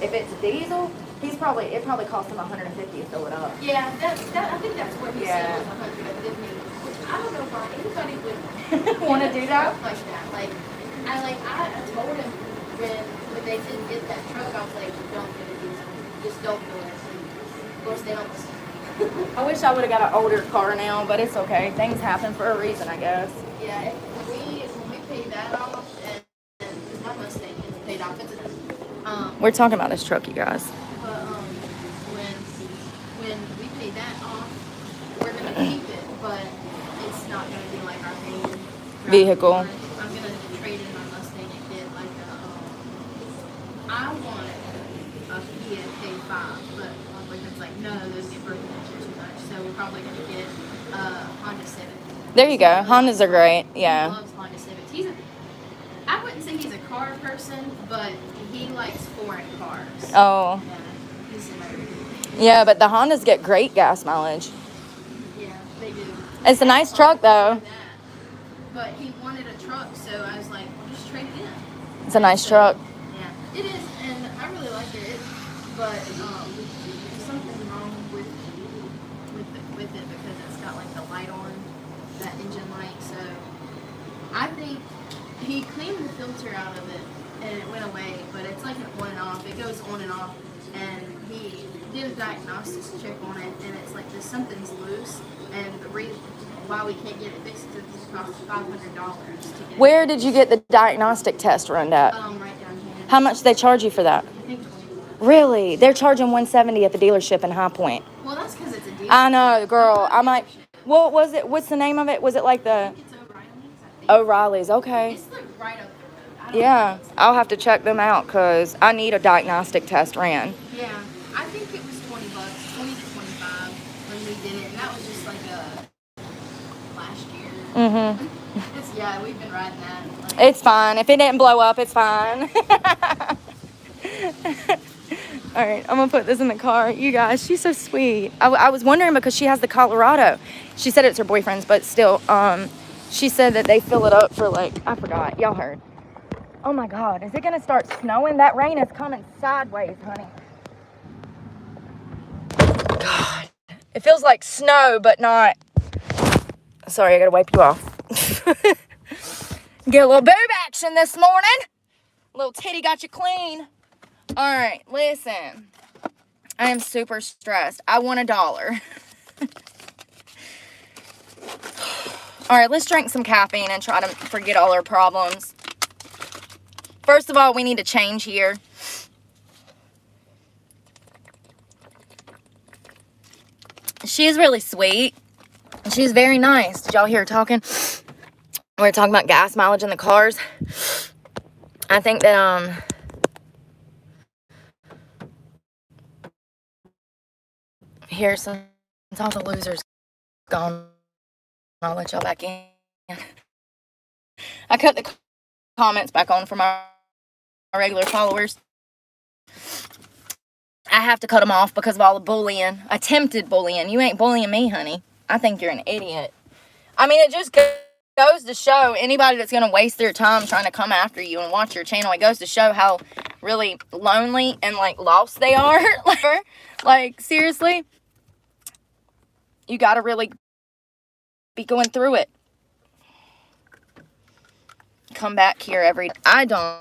If it's diesel, it probably cost him 150 to fill it up. Yeah, I think that's what he said was 150. Which I don't know why anybody would want to do that like that. I told him when they didn't get that truck, I was like, don't get a diesel, just don't do it. Of course, they don't listen. I wish I would have got an older car now, but it's okay. Things happen for a reason, I guess. Yeah, when we paid that off, and my Mustang is paid off, We're talking about this truck, you guys. But when we pay that off, we're gonna keep it, but it's not gonna be like our main vehicle. I'm gonna trade in my Mustang and get like I want a Kia K5, but my boyfriend's like, no, those get broken into too much, so we're probably gonna get Honda Civic. There you go. Hondas are great. Yeah. He loves Honda Civics. I wouldn't say he's a car person, but he likes foreign cars. Oh. Yeah, he's a nerd. Yeah, but the Hondas get great gas mileage. Yeah, they do. It's a nice truck, though. But he wanted a truck, so I was like, well, just trade it in. It's a nice truck. Yeah, it is, and I really like it. But there's something wrong with it because it's got like the light on, that engine light. So I think he cleaned the filter out of it and it went away, but it's like an on and off. It goes on and off, and he did a diagnostics check on it, and it's like something's loose, and the reason why we can't get it fixed is it's cost $500 to get it. Where did you get the diagnostic test run at? Right down here. How much they charge you for that? I think 20. Really? They're charging $170 at the dealership in High Point. Well, that's because it's a deal. I know, girl. I might. What was it? What's the name of it? Was it like the It's O'Reilly's, O'Reilly's? Okay. It's like right up the road. Yeah, I'll have to check them out because I need a diagnostic test ran. Yeah, I think it was $20, 20 to 25 when we did it, and that was just like last year. Mm-hmm. It's Yeah, we've been riding that. Like, It's fine. If it didn't blow up, it's fine. All right, I'm gonna put this in the car. You guys, she's so sweet. I was wondering because she has the Colorado. She said it's her boyfriend's, but still, she said that they fill it up for like, I forgot. Y'all heard. Oh my God, is it gonna start snowing? That rain is coming sideways, honey. God, it feels like snow, but not. Sorry, I gotta wipe you off. Get a little boob action this morning. Little titty got you clean. All right, listen. I am super stressed. I want $1. All right, let's drink some caffeine and try to forget all our problems. First of all, we need to change here. She's really sweet. She's very nice. Did y'all hear her talking? We were talking about gas mileage in the cars. I think that, here, since all the losers gone, I'll let y'all back in. I cut the comments back on for my regular followers. I have to cut them off because of all the bullying. Attempted bullying. You ain't bullying me, honey. I think you're an idiot. I mean, it just goes to show anybody that's going to waste their time trying to come after you and watch your channel, it goes to show how really lonely and, like, lost they are. Like, seriously. You got to really be going through it. Come back here I don't.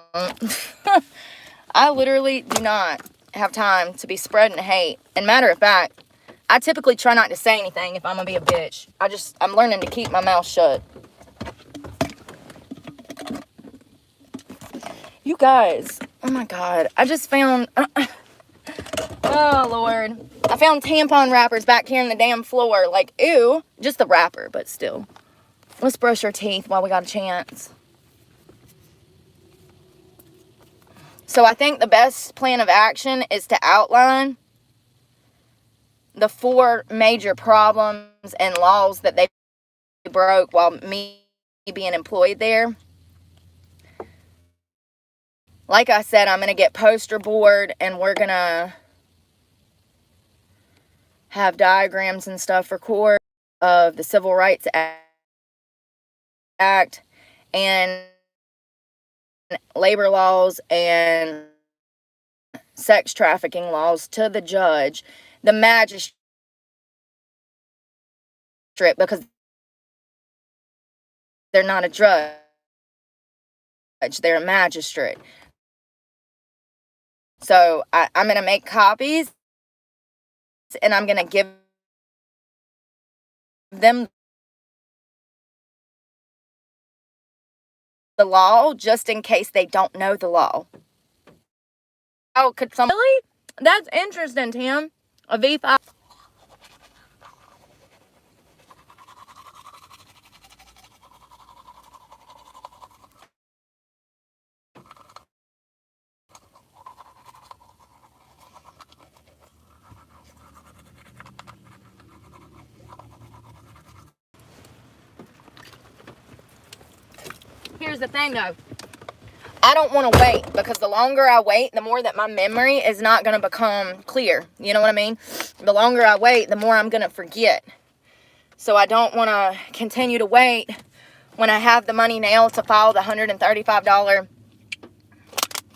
I literally do not have time to be spreading hate. And matter of fact, I typically try not to say anything if I'm gonna be a bitch. I'm learning to keep my mouth shut. You guys, oh my God, I just found, oh Lord. I found tampon wrappers back here in the damn floor. Like, ew, just the wrapper, but still. Let's brush our teeth while we got a chance. So I think the best plan of action is to outline the 4 major problems and laws that they broke while me being employed there. Like I said, I'm going to get poster board and we're going to have diagrams and stuff for court of the Civil Rights Act and labor laws and sex trafficking laws to the judge, the magistrate, because they're not a judge, they're a magistrate. So I'm going to make copies and I'm going to give them the law just in case they don't know the law. Oh, could somebody? Really? That's interesting, Tim. A V5. Here's the thing, though. I don't want to wait because the longer I wait, the more that my memory is not going to become clear. You know what I mean? The longer I wait, the more I'm going to forget. So I don't want to continue to wait when I have the money now to file the $135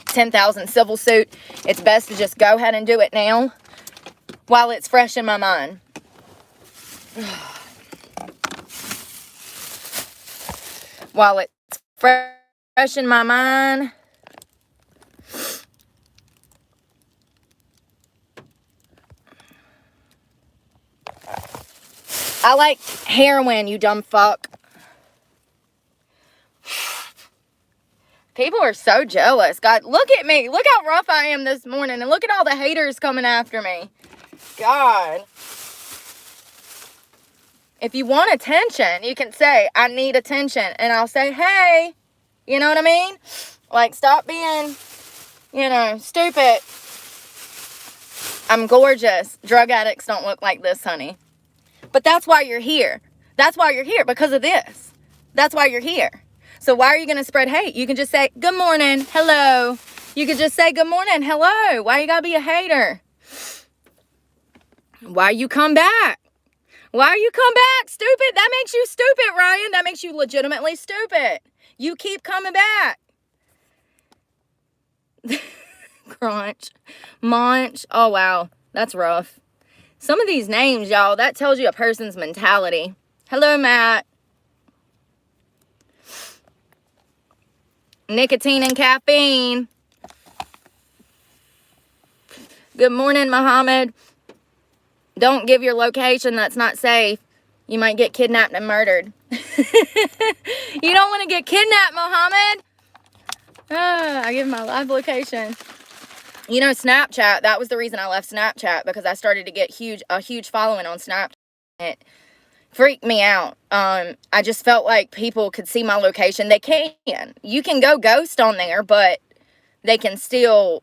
$10,000 civil suit. It's best to just go ahead and do it now while it's fresh in my mind. While it's fresh in my mind. I like heroin, you dumb fuck. People are so jealous. God, look at me. Look how rough I am this morning. And look at all the haters coming after me. God. If you want attention, you can say, I need attention. And I'll say, hey. You know what I mean? Like, stop being, stupid. I'm gorgeous. Drug addicts don't look like this, honey. But that's why you're here. That's why you're here, because of this. That's why you're here. So why are you going to spread hate? You can just say, good morning, hello. You could just say, good morning, hello. Why you got to be a hater? Why you come back? Why you come back, stupid? That makes you stupid, Ryan. That makes you legitimately stupid. You keep coming back. Crunch. Munch. Oh, wow. That's rough. Some of these names, y'all, that tells you a person's mentality. Hello, Matt. Nicotine and caffeine. Good morning, Muhammad. Don't give your location. That's not safe. You might get kidnapped and murdered. You don't want to get kidnapped, Muhammad. I give my live location. You know, Snapchat, that was the reason I left Snapchat, because I started to get a huge following on Snapchat. It freaked me out. I just felt like people could see my location. They can. You can go ghost on there, but they can still,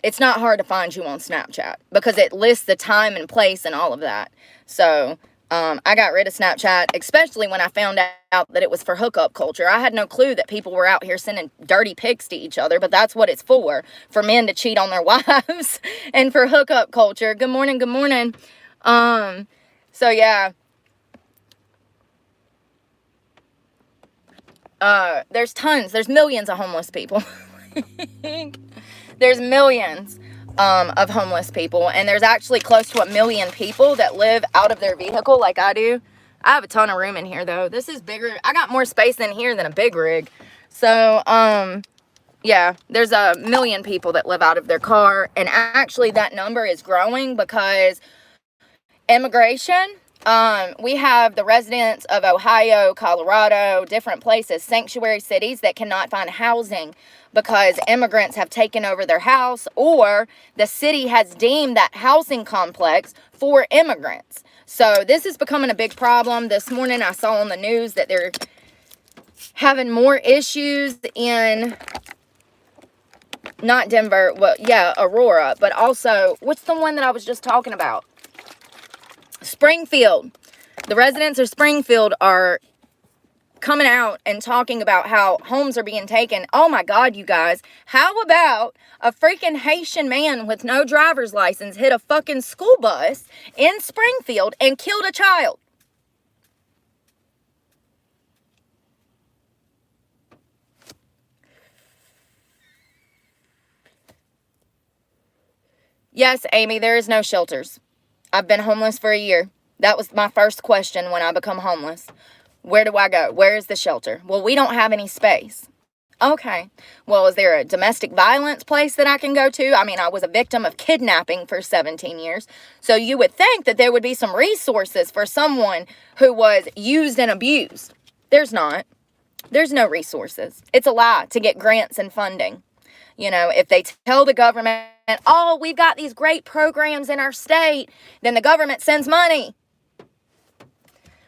it's not hard to find you on Snapchat because it lists the time and place and all of that. So, I got rid of Snapchat, especially when I found out that it was for hookup culture. I had no clue that people were out here sending dirty pics to each other, but that's what it's for men to cheat on their wives and for hookup culture. Good morning, good morning. So yeah. There's millions of homeless people. There's millions of homeless people, and there's actually close to 1 million people that live out of their vehicle like I do. I have a ton of room in here though. This is bigger. I got more space in here than a big rig. So, yeah, there's 1 million people that live out of their car, and actually that number is growing because immigration. We have the residents of Ohio, Colorado, different places, sanctuary cities that cannot find housing because immigrants have taken over their house, or the city has deemed that housing complex for immigrants. So this is becoming a big problem. This morning I saw on the news that they're having more issues in, not Denver, well, yeah, Aurora, but also, what's the one that I was just talking about? Springfield. The residents of Springfield are coming out and talking about how homes are being taken. Oh my God, you guys. How about a freaking Haitian man with no driver's license hit a fucking school bus in Springfield and killed a child? Yes, Amy, there is no shelters. I've been homeless for a year. That was my first question when I become homeless. Where do I go? Where is the shelter? Well, we don't have any space. Okay. Well, is there a domestic violence place that I can go to? I mean, I was a victim of kidnapping for 17 years. So you would think that there would be some resources for someone who was used and abused. There's not. There's no resources. It's a lie to get grants and funding. You know, if they tell the government, oh, we've got these great programs in our state, then the government sends money.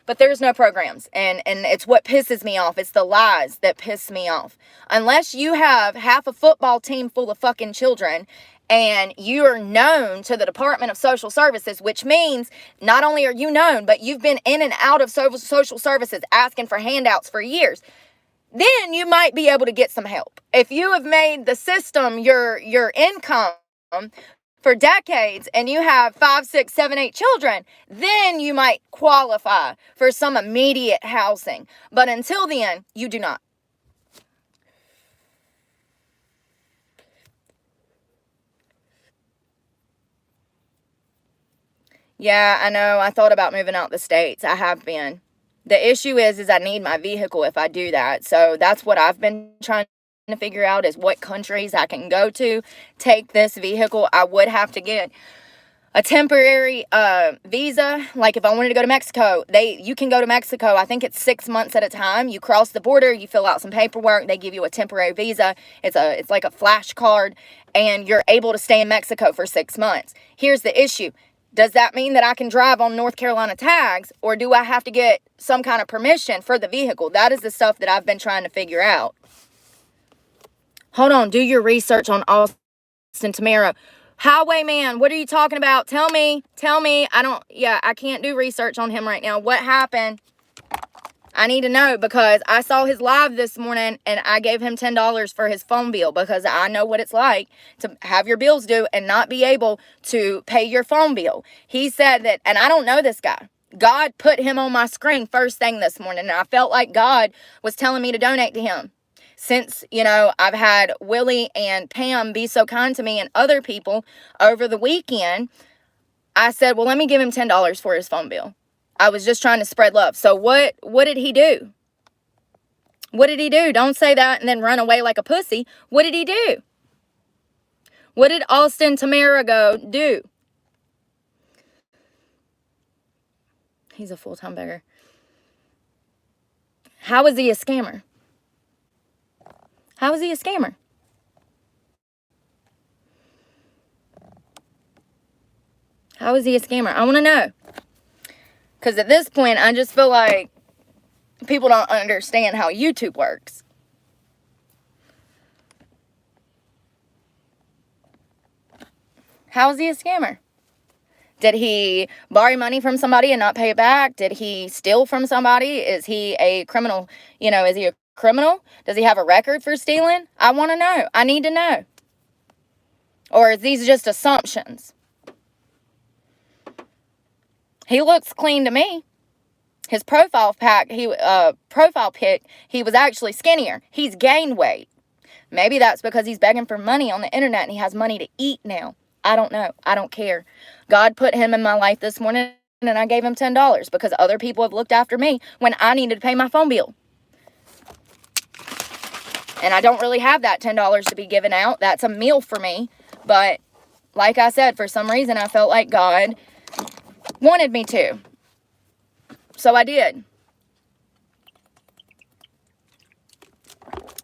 But there's no programs, and it's what pisses me off. It's the lies that piss me off. Unless you have half a football team full of fucking children, and you are known to the Department of Social Services, which means not only are you known, but you've been in and out of social services asking for handouts for years, then you might be able to get some help. If you have made the system your income for decades and you have 5, 6, 7, 8 children, then you might qualify for some immediate housing. But until then, you do not. Yeah, I know. I thought about moving out the States. I have been. The issue is I need my vehicle if I do that. So that's what I've been trying to figure out, is what countries I can go to, take this vehicle. I would have to get a temporary visa. Like if I wanted to go to Mexico, you can go to Mexico. I think it's 6 months at a time. You cross the border, you fill out some paperwork, they give you a temporary visa. It's like a flash card, and you're able to stay in Mexico for 6 months. Here's the issue. Does that mean that I can drive on North Carolina tags, or do I have to get some kind of permission for the vehicle? That is the stuff that I've been trying to figure out. Hold on. Do your research on Austin Tamara. Highwayman, what are you talking about? Tell me. I can't do research on him right now. What happened? I need to know, because I saw his live this morning and I gave him $10 for his phone bill, because I know what it's like to have your bills due and not be able to pay your phone bill. He said that, and I don't know this guy. God put him on my screen first thing this morning, and I felt like God was telling me to donate to him. Since, I've had Willie and Pam be so kind to me and other people over the weekend, I said, well, let me give him $10 for his phone bill. I was just trying to spread love. So what did he do? What did he do? Don't say that and then run away like a pussy. What did he do? What did Austin Tamarago do? He's a full-time beggar. How is he a scammer? How is he a scammer? How is he a scammer? I want to know. Because at this point, I just feel like people don't understand how YouTube works. How is he a scammer? Did he borrow money from somebody and not pay it back? Did he steal from somebody? Is he a criminal? Is he a criminal? Does he have a record for stealing? I want to know. I need to know. Or is these just assumptions? He looks clean to me. His profile pic, he was actually skinnier. He's gained weight. Maybe that's because he's begging for money on the internet and he has money to eat now. I don't know. I don't care. God put him in my life this morning and I gave him $10 because other people have looked after me when I needed to pay my phone bill. And I don't really have that $10 to be given out. That's a meal for me. But like I said, for some reason, I felt like God wanted me to. So I did.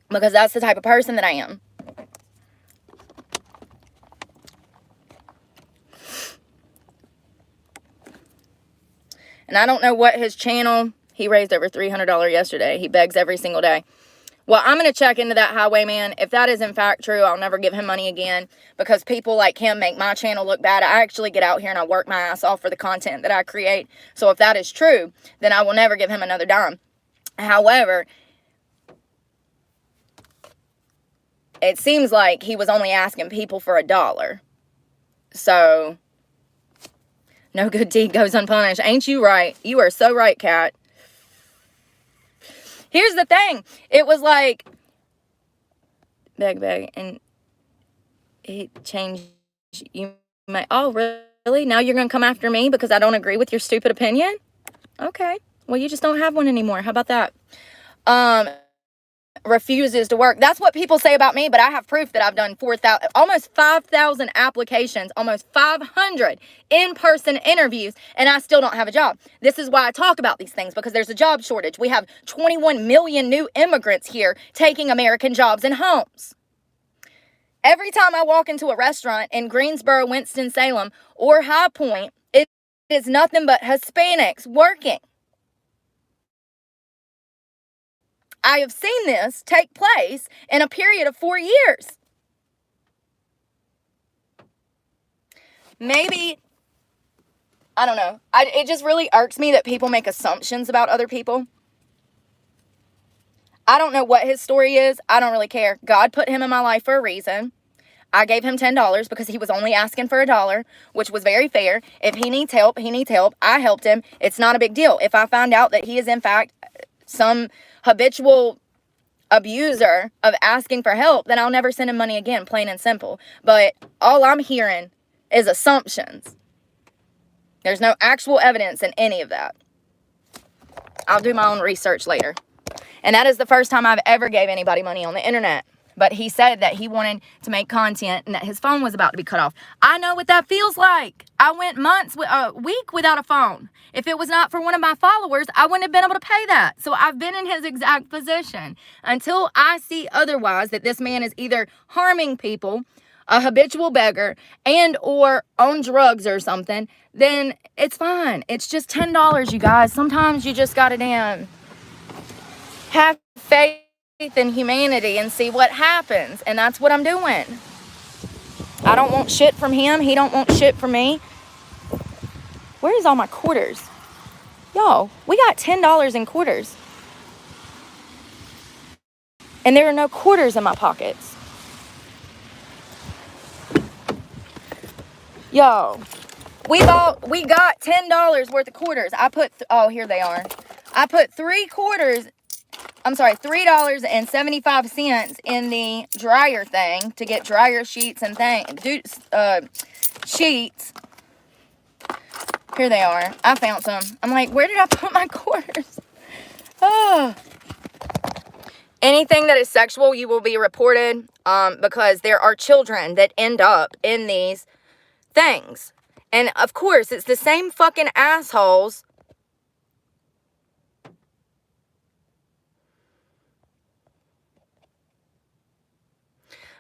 Because that's the type of person that I am. And I don't know what his channel, he raised over $300 yesterday. He begs every single day. Well, I'm going to check into that highwayman. If that is in fact true, I'll never give him money again, because people like him make my channel look bad. I actually get out here and I work my ass off for the content that I create. So if that is true, then I will never give him another dime. However, it seems like he was only asking people for $1. So no good deed goes unpunished. Ain't you right? You are so right, Kat. Here's the thing. It was like, beg, and it changed. You might, oh, really? Now you're going to come after me because I don't agree with your stupid opinion? Okay. Well, you just don't have one anymore. How about that? Refuses to work. That's what people say about me, but I have proof that I've done almost 5,000 applications, almost 500 in-person interviews, and I still don't have a job. This is why I talk about these things, because there's a job shortage. We have 21 million new immigrants here taking American jobs and homes. Every time I walk into a restaurant in Greensboro, Winston-Salem, or High Point, it is nothing but Hispanics working. I have seen this take place in a period of 4 years. Maybe, I don't know. It just really irks me that people make assumptions about other people. I don't know what his story is. I don't really care. God put him in my life for a reason. I gave him $10 because he was only asking for $1, which was very fair. If he needs help, he needs help. I helped him. It's not a big deal. If I find out that he is in fact some habitual abuser of asking for help, then I'll never send him money again, plain and simple. But all I'm hearing is assumptions. There's no actual evidence in any of that. I'll do my own research later. And that is the first time I've ever gave anybody money on the internet. But he said that he wanted to make content and that his phone was about to be cut off. I know what that feels like. I went a week without a phone. If it was not for one of my followers, I wouldn't have been able to pay that. So I've been in his exact position. Until I see otherwise, that this man is either harming people, a habitual beggar, and or on drugs or something, then it's fine. It's just $10, you guys. Sometimes you just gotta damn have faith in humanity and see what happens. And that's what I'm doing. I don't want shit from him. He don't want shit from me. Where's all my quarters? Y'all, we got $10 in quarters. And there are no quarters in my pockets. Yo, we got $10 worth of quarters. I put, oh, here they are. I put $3.75 in the dryer thing to get dryer sheets and sheets. Here they are. I found some. I'm like, where did I put my quarters? Oh. Anything that is sexual, you will be reported, because there are children that end up in these things. And of course, it's the same fucking assholes.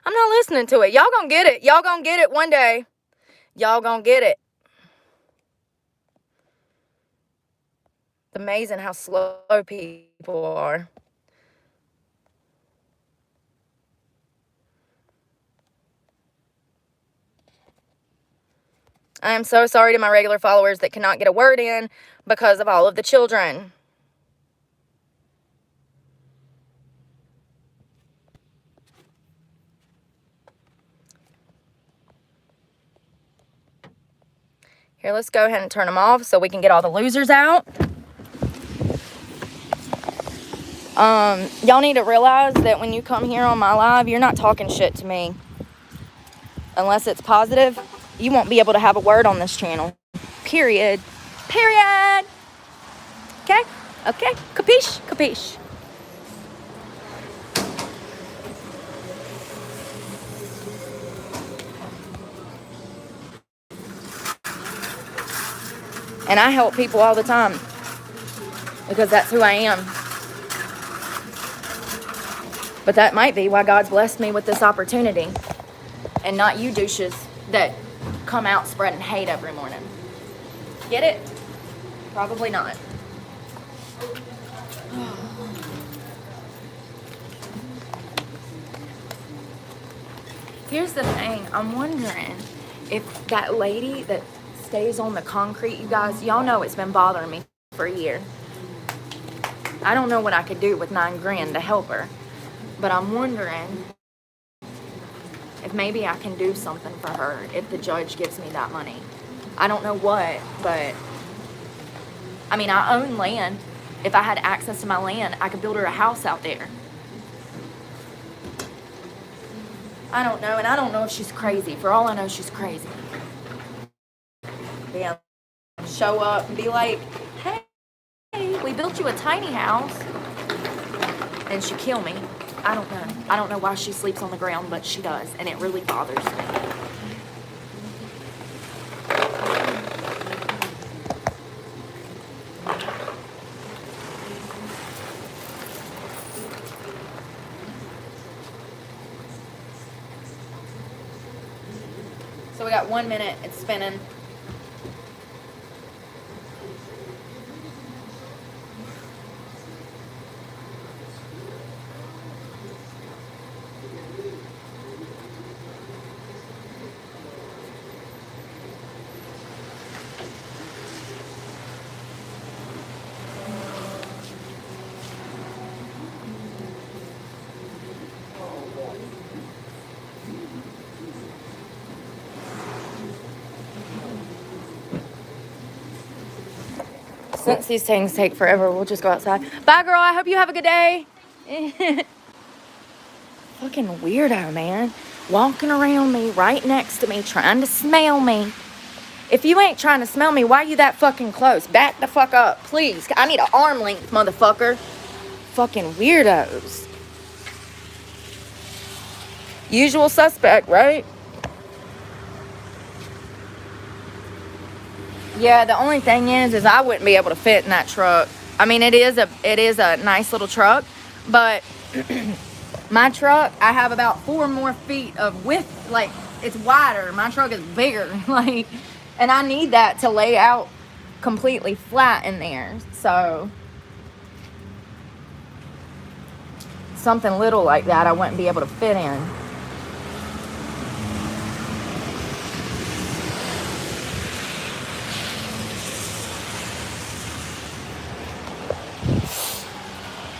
I'm not listening to it. Y'all gonna get it. Y'all gonna get it one day. Y'all gonna get it. It's amazing how slow people are. I am so sorry to my regular followers that cannot get a word in because of all of the children. Here, let's go ahead and turn them off so we can get all the losers out. Y'all need to realize that when you come here on my live, you're not talking shit to me. Unless it's positive, you won't be able to have a word on this channel. Period. Period. Okay? Okay? Capiche? Capiche. And I help people all the time. Because that's who I am. But that might be why God's blessed me with this opportunity. And not you douches that come out spreading hate every morning. Get it? Probably not. Here's the thing. I'm wondering if that lady that stays on the concrete, you guys, y'all know it's been bothering me for a year. I don't know what I could do with $9 grand to help her. But I'm wondering if maybe I can do something for her if the judge gives me that money. I don't know what, but I mean, I own land. If I had access to my land, I could build her a house out there. I don't know, and I don't know if she's crazy. For all I know, she's crazy. Yeah, show up and be like, hey, we built you a tiny house. And she kill me. I don't know. I don't know why she sleeps on the ground, but she does, and it really bothers me. So we got 1 minute. It's spinning. Since these things take forever, we'll just go outside. Bye, girl. I hope you have a good day. Fucking weirdo, man. Walking around me, right next to me, trying to smell me. If you ain't trying to smell me, why you that fucking close? Back the fuck up, please. I need an arm length, motherfucker. Fucking weirdos. Usual suspect, right? Yeah, the only thing is I wouldn't be able to fit in that truck. I mean, it is a nice little truck, but my truck, I have about 4 more feet of width. Like, it's wider. My truck is bigger. Like, and I need that to lay out completely flat in there. So something little like that I wouldn't be able to fit in.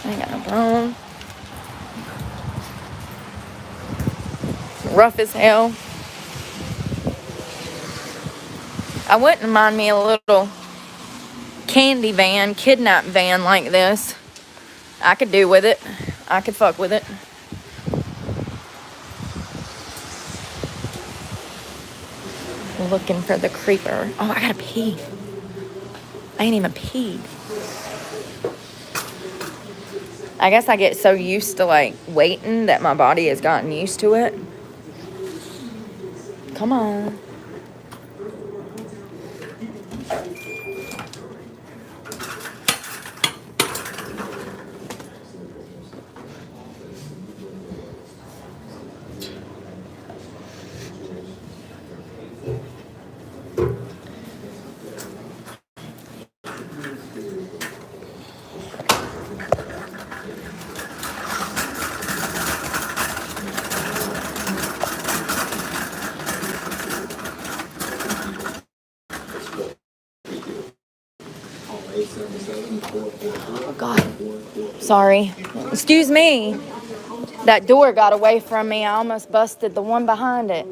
I ain't got no broom. rough as hell. I wouldn't mind me a little candy van, kidnap van like this. I could do with it. I could fuck with it. Looking for the creeper. Oh, I gotta pee. I ain't even peed. I guess I get so used to like waiting that my body has gotten used to it. Come on. Oh, God. Sorry. Excuse me. That door got away from me. I almost busted the one behind it.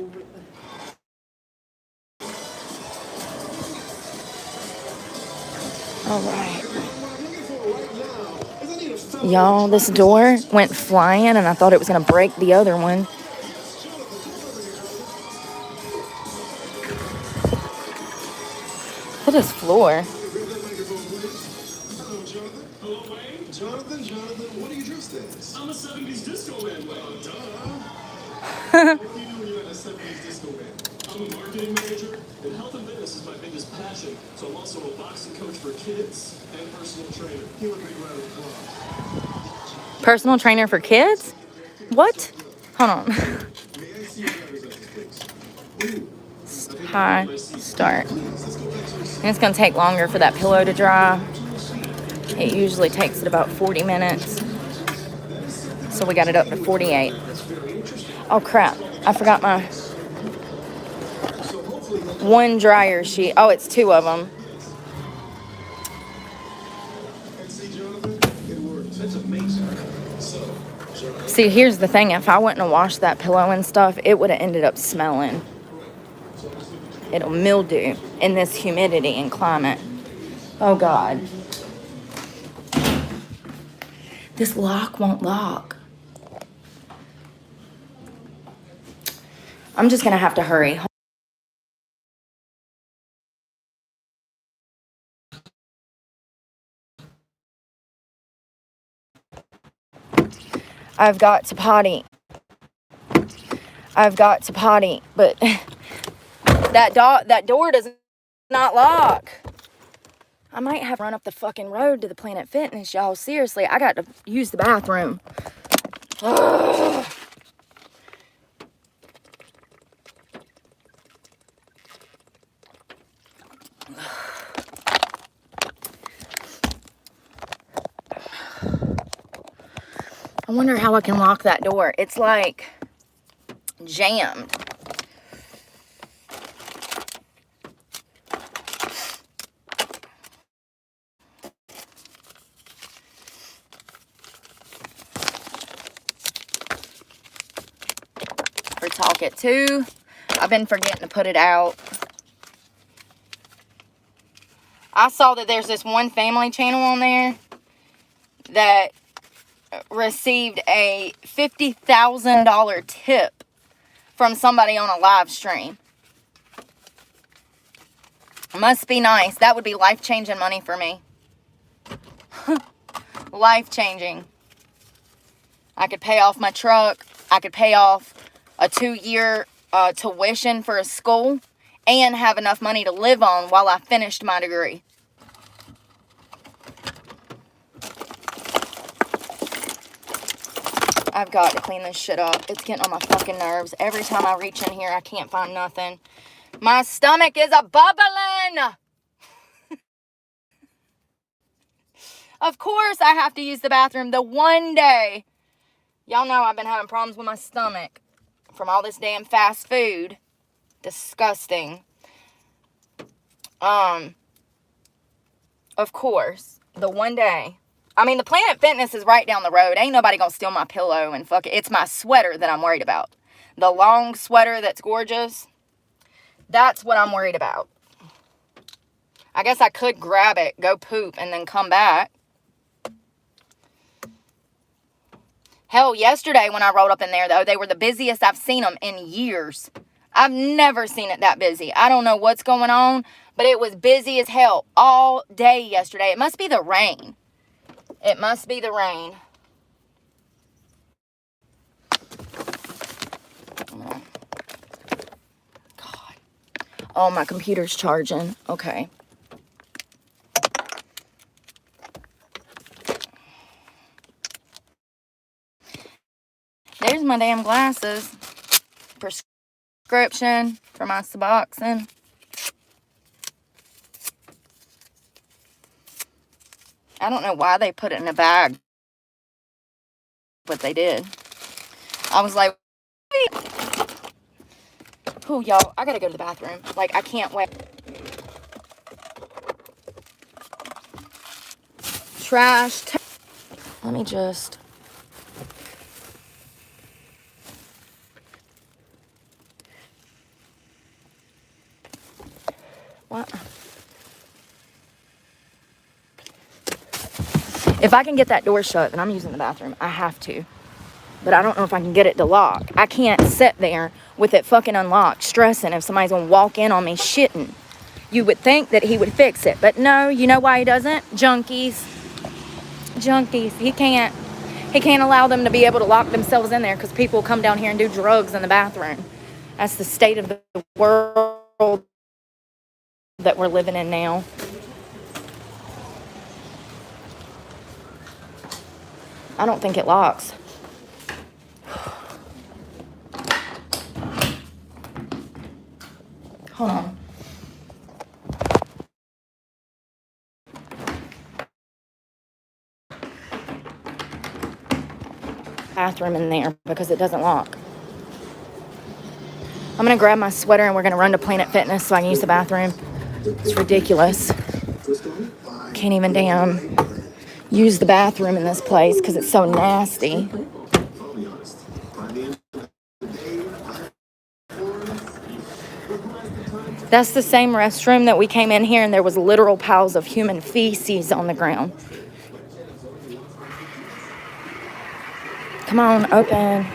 All right. Y'all, this door went flying and I thought it was going to break the other one. Look at this floor. Jonathan, what are you dressed as? I'm a 70s disco man. Well, duh. What do you do when you're in a 70s disco band? I'm a marketing manager, and health and fitness is my biggest passion. So I'm also a boxing coach for kids and personal trainer. He would be right at the club. Personal trainer for kids? What? Hold on. May I see your driver's license, please? Hi. Start. And it's going to take longer for that pillow to dry. It usually takes it about 40 minutes. So we got it up to 48. Oh, crap. I forgot my one dryer sheet. Oh, it's two of them. See, here's the thing. If I wouldn't have washed that pillow and stuff, it would have ended up smelling. It'll mildew in this humidity and climate. Oh, God. This lock won't lock. I'm just going to have to hurry. I've got to potty. But that door does not lock. I might have run up the fucking road to the Planet Fitness, y'all. Seriously, I got to use the bathroom. Ugh. I wonder how I can lock that door. It's like jammed. For Talk It 2. I've been forgetting to put it out. I saw that there's this one family channel on there that received a $50,000 tip from somebody on a live stream. Must be nice. That would be life-changing money for me. Life-changing. I could pay off my truck. I could pay off a 2-year tuition for a school and have enough money to live on while I finished my degree. I've got to clean this shit up. It's getting on my fucking nerves. Every time I reach in here, I can't find nothing. My stomach is a-bubbling. Of course I have to use the bathroom the one day. Y'all know I've been having problems with my stomach from all this damn fast food. Disgusting. Of course, the one day. I mean, the Planet Fitness is right down the road. Ain't nobody gonna steal my pillow and fuck it. It's my sweater that I'm worried about. the long sweater that's gorgeous. That's what I'm worried about. I guess I could grab it, go poop, and then come back. Hell, yesterday when I rolled up in there, though, they were the busiest I've seen them in years. I've never seen it that busy. I don't know what's going on, but it was busy as hell all day yesterday. It must be the rain. It must be the rain. God. Oh, my computer's charging. Okay. There's my damn glasses. Prescription for my Suboxone. I don't know why they put it in a bag, but they did. I was like, oh, y'all, I gotta go to the bathroom. Like, I can't wait. Trash. Let me just. What? If I can get that door shut, then I'm using the bathroom. I have to. But I don't know if I can get it to lock. I can't sit there with it fucking unlocked, stressing if somebody's gonna walk in on me shitting. You would think that he would fix it. But no, you know why he doesn't? Junkies. Junkies. He can't allow them to be able to lock themselves in there because people come down here and do drugs in the bathroom. That's the state of the world that we're living in now. I don't think it locks. Hold on. Bathroom in there because it doesn't lock. I'm gonna grab my sweater and we're gonna run to Planet Fitness so I can use the bathroom. It's ridiculous. Can't even damn use the bathroom in this place because it's so nasty. That's the same restroom that we came in here and there was literal piles of human feces on the ground. Come on, open.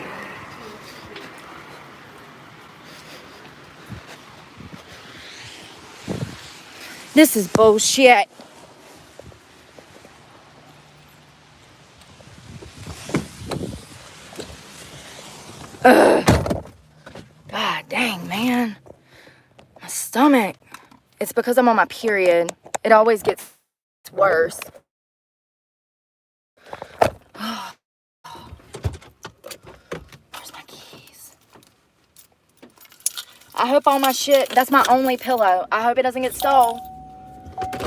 This is bullshit. Ugh. God dang, man. My stomach. It's because I'm on my period. It always gets worse. Where's my keys? I hope all my shit, that's my only pillow. I hope it doesn't get stole.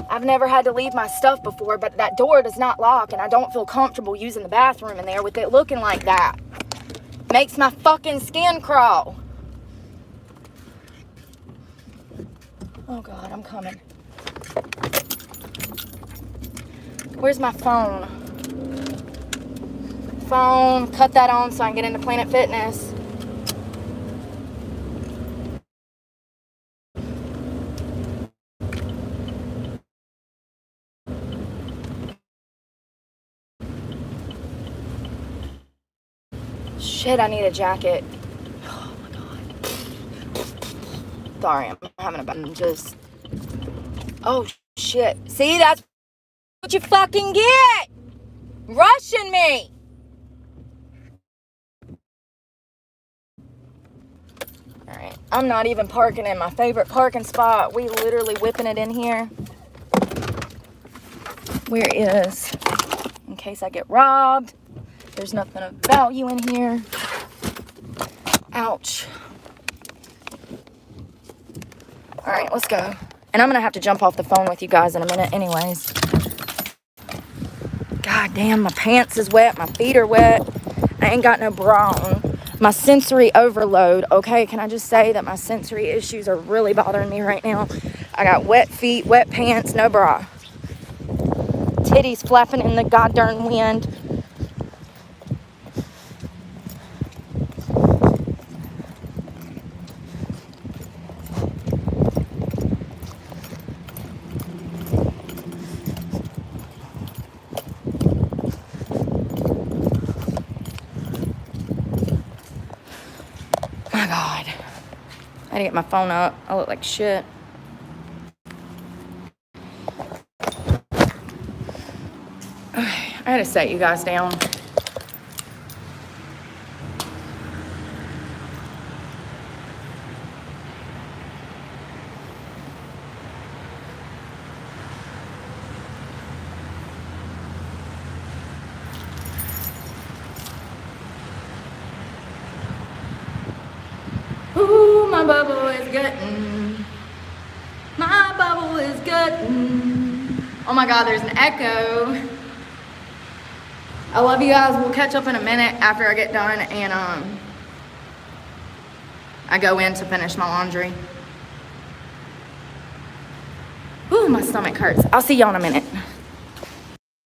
I've never had to leave my stuff before, but that door does not lock, and I don't feel comfortable using the bathroom in there with it looking like that. Makes my fucking skin crawl. Oh God, I'm coming. Where's my phone? Phone, cut that on so I can get into Planet Fitness. Shit, I need a jacket. Oh my God. Sorry, I'm having a button. Just. Oh shit. See, that's what you fucking get. Rushing me. Alright, I'm not even parking in my favorite parking spot. We literally whipping it in here. Where is? In case I get robbed. There's nothing of value in here. Ouch. Alright, let's go. And I'm going to have to jump off the phone with you guys in a minute anyways. God damn, my pants is wet. My feet are wet. I ain't got no bra on. My sensory overload. Okay, can I just say that my sensory issues are really bothering me right now. I got wet feet, wet pants, no bra. Titties flapping in the goddamn wind. My God. I had to get my phone up. I look like shit. I had to set you guys down. Ooh, my bubble is gutting. My bubble is gutting. Oh my God, there's an echo. I love you guys. We'll catch up in a minute after I get done and I go in to finish my laundry. Ooh, my stomach hurts. I'll see y'all in a minute.